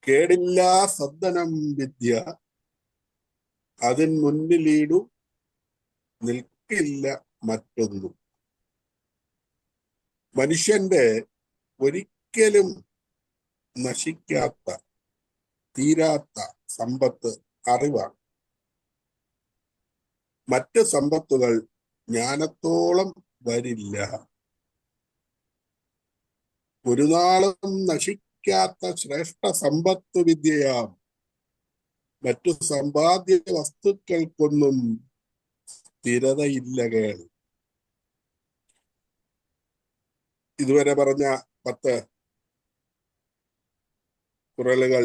കേടില്ലാ സദ്ദനം വിദ്യ, അതിൻ മുന്നിലീടു നിൽക്കില്ല മറ്റൊന്നും. മനുഷ്യന്റെ ഒരിക്കലും നശിക്കാത്ത, തീരാത്ത സമ്പത്ത് അറിവാണ്. മറ്റ് സമ്പത്തുകൾ ജ്ഞാനത്തോളം വരില്ല. ഒരു നാളും നശിക്കാത്ത ശ്രേഷ്ഠ സമ്പത്ത് വിദ്യയാം. മറ്റു സമ്പാദ്യ വസ്തുക്കൾക്കൊന്നും സ്ഥിരതയില്ല കേൾ. ഇതുവരെ പറഞ്ഞ 10 ഖുറാനുകൾ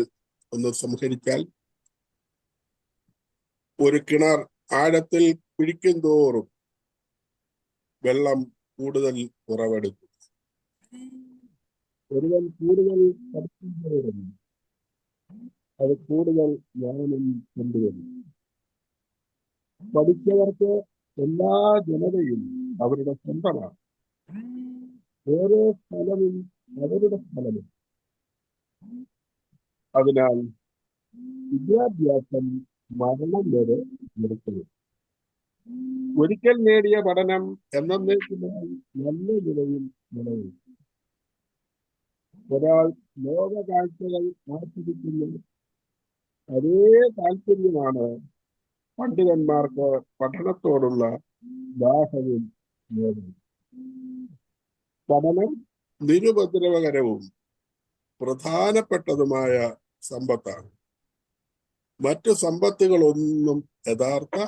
ഒന്ന് സംഹരിച്ചാൽ, ഒരു കിണർ ആഴത്തിൽ പിടിക്കും തോറും വെള്ളം കൂടുതൽ ഉറവെടുക്കും. ഒരുവൻ കൂടുതൽ പഠിക്കുമ്പോഴും അത് കൂടുതൽ ജ്ഞാനം കൊണ്ടുവരും. പഠിച്ചവർക്ക് എല്ലാ ജനതയും അവരുടെ സ്വന്തമാണ്. ഓരോ സ്ഥലവും അവരുടെ സ്ഥലവും. അതിനാൽ വിദ്യാഭ്യാസം മരണം വരെ നിർത്തുന്നു. ഒരിക്കൽ നേടിയ പഠനം എന്നേക്കുമായി നല്ല നിലയിൽ നിലനിൽക്കും. ഒരാൾ ലോക കാഴ്ചകൾ ആസ്വദിക്കുന്നു. അതേ താല്പര്യമാണ് പണ്ഡിതന്മാർക്ക് പഠനത്തോടുള്ള ദാഹവും നേടുന്നു. പഠനം നിരുപദ്രവകരവും പ്രധാനപ്പെട്ടതുമായ സമ്പത്താണ്. മറ്റു സമ്പത്തുകളൊന്നും യഥാർത്ഥ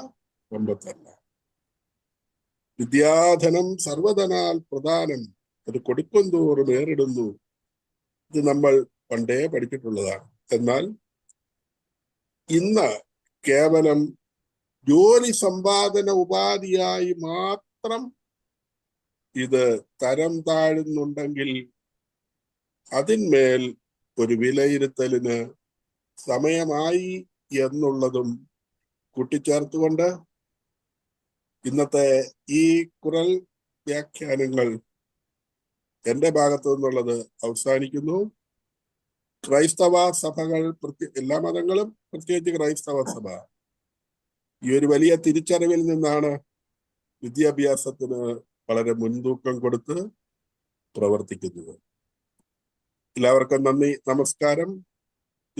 സമ്പത്തല്ല. വിദ്യാധനം സർവധനാൽ പ്രധാനം, അത് കൊടുക്കും തോറും ഏറിടുന്നു. ഇത് നമ്മൾ പണ്ടേ പഠിച്ചിട്ടുള്ളതാണ്. എന്നാൽ ഇന്ന് കേവലം ജോലി സമ്പാദന ഉപാധിയായി മാത്രം ഇത് തരം താഴുന്നുണ്ടെങ്കിൽ അതിന്മേൽ ഒരു വിലയിരുത്തലിന് സമയമായി എന്നുള്ളതും കൂട്ടിച്ചേർത്തുകൊണ്ട് ഇന്നത്തെ ഈ ഖുർആൻ വ്യാഖ്യാനങ്ങൾ എൻ്റെ ഭാഗത്തു നിന്നുള്ളത് അവസാനിക്കുന്നു. ക്രൈസ്തവ സഭകൾ, എല്ലാ മതങ്ങളും പ്രത്യേകിച്ച് ക്രൈസ്തവ സഭ ഈ ഒരു വലിയ തിരിച്ചറിവിൽ നിന്നാണ് വിദ്യാഭ്യാസത്തിന് വളരെ മുൻതൂക്കം കൊടുത്ത് പ്രവർത്തിക്കുന്നത്. എല്ലാവർക്കും നന്ദി, നമസ്കാരം.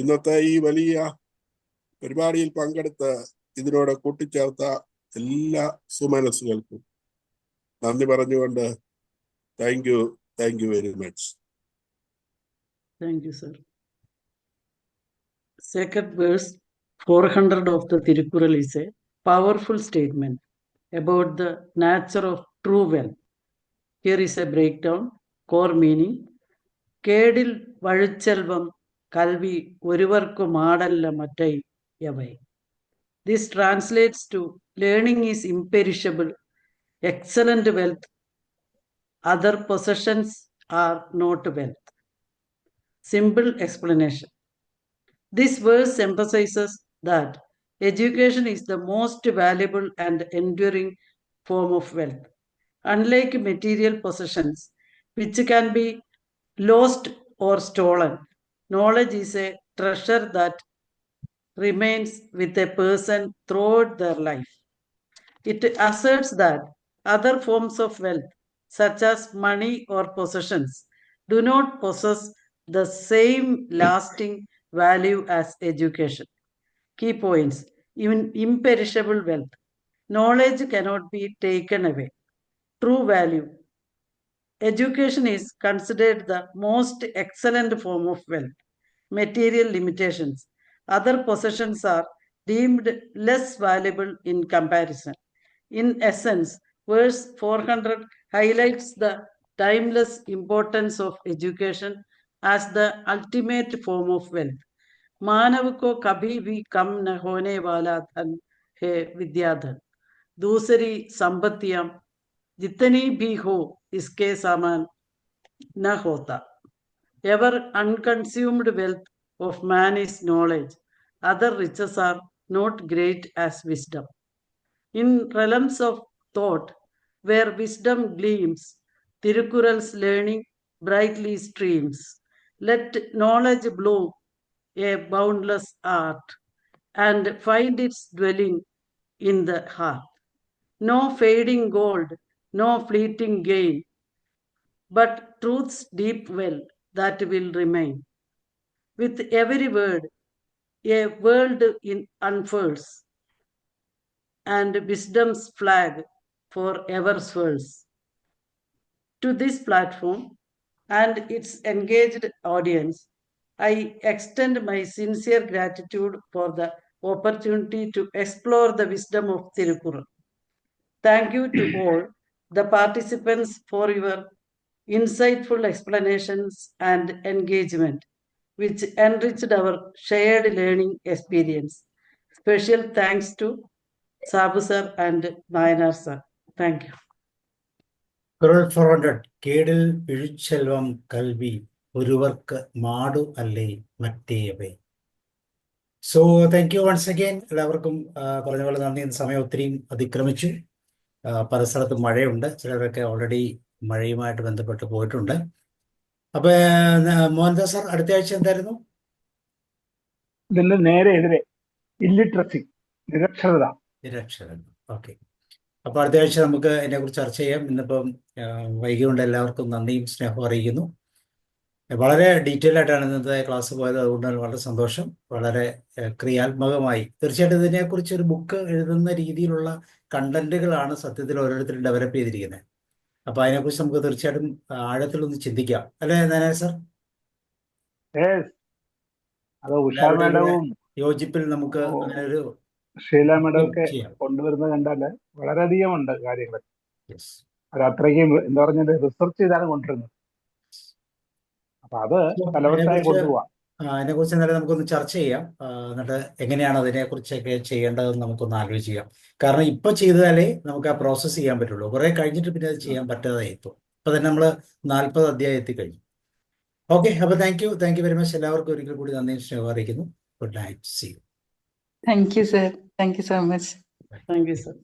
ഇന്നത്തെ ഈ വലിയ പരിപാടിയിൽ പങ്കെടുത്ത് ഇതിനോട് കൂട്ടിച്ചേർത്ത എല്ലാ സുമനസ്സുകൾക്കും നന്ദി പറഞ്ഞുകൊണ്ട് thank you very much. Thank you, sir. Second verse 400 of the Tirukkural is a powerful statement about the nature of true wealth. Here is a breakdown. Core meaning: കേടിൽ വഴുച്ചെൽവം കൽവി ഒരുവർക്കു മാടല്ല മറ്റൈ യവൈ. This translates to learning is imperishable, excellent wealth, other possessions are not wealth. Simple explanation. This verse emphasizes that education is the most valuable and enduring form of wealth. Unlike material possessions, which can be lost or stolen, knowledge is a treasure that remains with a person throughout their life. It asserts that other forms of wealth, such as money or possessions, do not possess the same lasting value as education. Key points: imperishable wealth. Knowledge cannot be taken away. True value. Education is considered the most excellent form of wealth. Material limitations. Other possessions are deemed less valuable in comparison. In essence, verse 400 highlights the timeless importance of education as the ultimate form of wealth. मानव को कभी भी कम न होने वाला धन है विद्याधन. दूसरी संपत्तियां जितनी भी हो इसके समान न होता. Ever unconsumed wealth of man is knowledge. Other riches are not great as wisdom. In realms of thought, where wisdom gleams, Tirukkural's learning brightly streams. Let knowledge bloom, a boundless art, and find its dwelling in the heart. No fading gold, no fleeting gain, but truth's deep well that will remain. With every word, a world unfurls, and wisdom's flag forever swirls. To this platform and its engaged audience, I extend my sincere gratitude for the opportunity to explore the wisdom of Tirukkural. Thank you to all the participants for your insightful explanations and engagement, which enriched our shared learning experience. Special thanks to Sabu sir and Nayanar sir. Thank you. Tirukkural 400 കേടിൽ പിഴിച്ചെൽവം കൽവി ഒരുവർക്ക് മാടു അല്ലേ മറ്റേവേ. So thank you once again. എല്ലാവർക്കും പറഞ്ഞ പോലെ നന്ദി. സമയം ഒത്തിരിയും അതിക്രമിച്ചു. പല സ്ഥലത്തും മഴയുണ്ട്, ചിലരൊക്കെ ഓൾറെഡി മഴയുമായിട്ട് ബന്ധപ്പെട്ട് പോയിട്ടുണ്ട്. അപ്പൊ മോഹൻദാസ് സാർ, അടുത്ത ആഴ്ച എന്തായിരുന്നു? ഇതിന്റെ നേരെ എതിരെ ഇല്ലിട്രസി, നിരക്ഷരത. നിരക്ഷരത. ഓക്കെ. അപ്പൊ അടുത്ത ആഴ്ച നമുക്ക് ഇതിനെക്കുറിച്ച് ചർച്ച ചെയ്യാം. ഇന്നിപ്പം വൈകിയുണ്ട്. എല്ലാവർക്കും നന്ദിയും സ്നേഹവും അറിയിക്കുന്നു. വളരെ ഡീറ്റെയിൽ ആയിട്ടാണ് ഇന്നത്തെ ക്ലാസ് പോയത്, അതുകൊണ്ട് വളരെ സന്തോഷം. വളരെ ക്രിയാത്മകമായി, തീർച്ചയായിട്ടും ഇതിനെക്കുറിച്ച് ഒരു ബുക്ക് എഴുതുന്ന രീതിയിലുള്ള കണ്ടന്റുകളാണ് സത്യത്തിൽ ഓരോരുത്തരും ഡെവലപ്പ് ചെയ്തിരിക്കുന്നത്. അപ്പൊ അതിനെക്കുറിച്ച് നമുക്ക് തീർച്ചയായിട്ടും ആഴത്തിലൊന്ന് ചിന്തിക്കാം, അല്ലേ നാരായണ സാർ? അത് ഉഷാ മേഡവും യോജിപ്പിൽ നമുക്ക് അങ്ങനെ ഒരു ഷീല മേഡവും ഒക്കെ കൊണ്ടുവരുന്നത് കണ്ടാല് വളരെയധികം ഉണ്ട് കാര്യങ്ങൾ. അത് അത്രയ്ക്കും എന്താ പറഞ്ഞത്, റിസർച്ച് ചെയ്താണ് കൊണ്ടുവരുന്നത്. അപ്പൊ അത് ഫലവത്തായി കൊണ്ടുപോവാം. അതിനെക്കുറിച്ച് എന്നാലും നമുക്കൊന്ന് ചർച്ച ചെയ്യാം. എന്നിട്ട് എങ്ങനെയാണ് അതിനെക്കുറിച്ചൊക്കെ ചെയ്യേണ്ടതെന്ന് നമുക്കൊന്ന് ആലോചിക്കാം. കാരണം ഇപ്പൊ ചെയ്താലേ നമുക്ക് ആ പ്രോസസ്സ് ചെയ്യാൻ പറ്റുള്ളൂ. കുറെ കഴിഞ്ഞിട്ട് പിന്നെ അത് ചെയ്യാൻ പറ്റാതെ ഇപ്പോൾ. ഇപ്പൊ തന്നെ നമ്മൾ 40 അധ്യായം എത്തിക്കഴിഞ്ഞു. ഓക്കെ, അപ്പൊ താങ്ക് യു വെരി മച്ച്. എല്ലാവർക്കും ഒരിക്കൽ കൂടി നന്ദി സ്നേഹം അറിയിക്കുന്നു. Good night, see you. Thank you sir, thank you so much. Thank you, sir.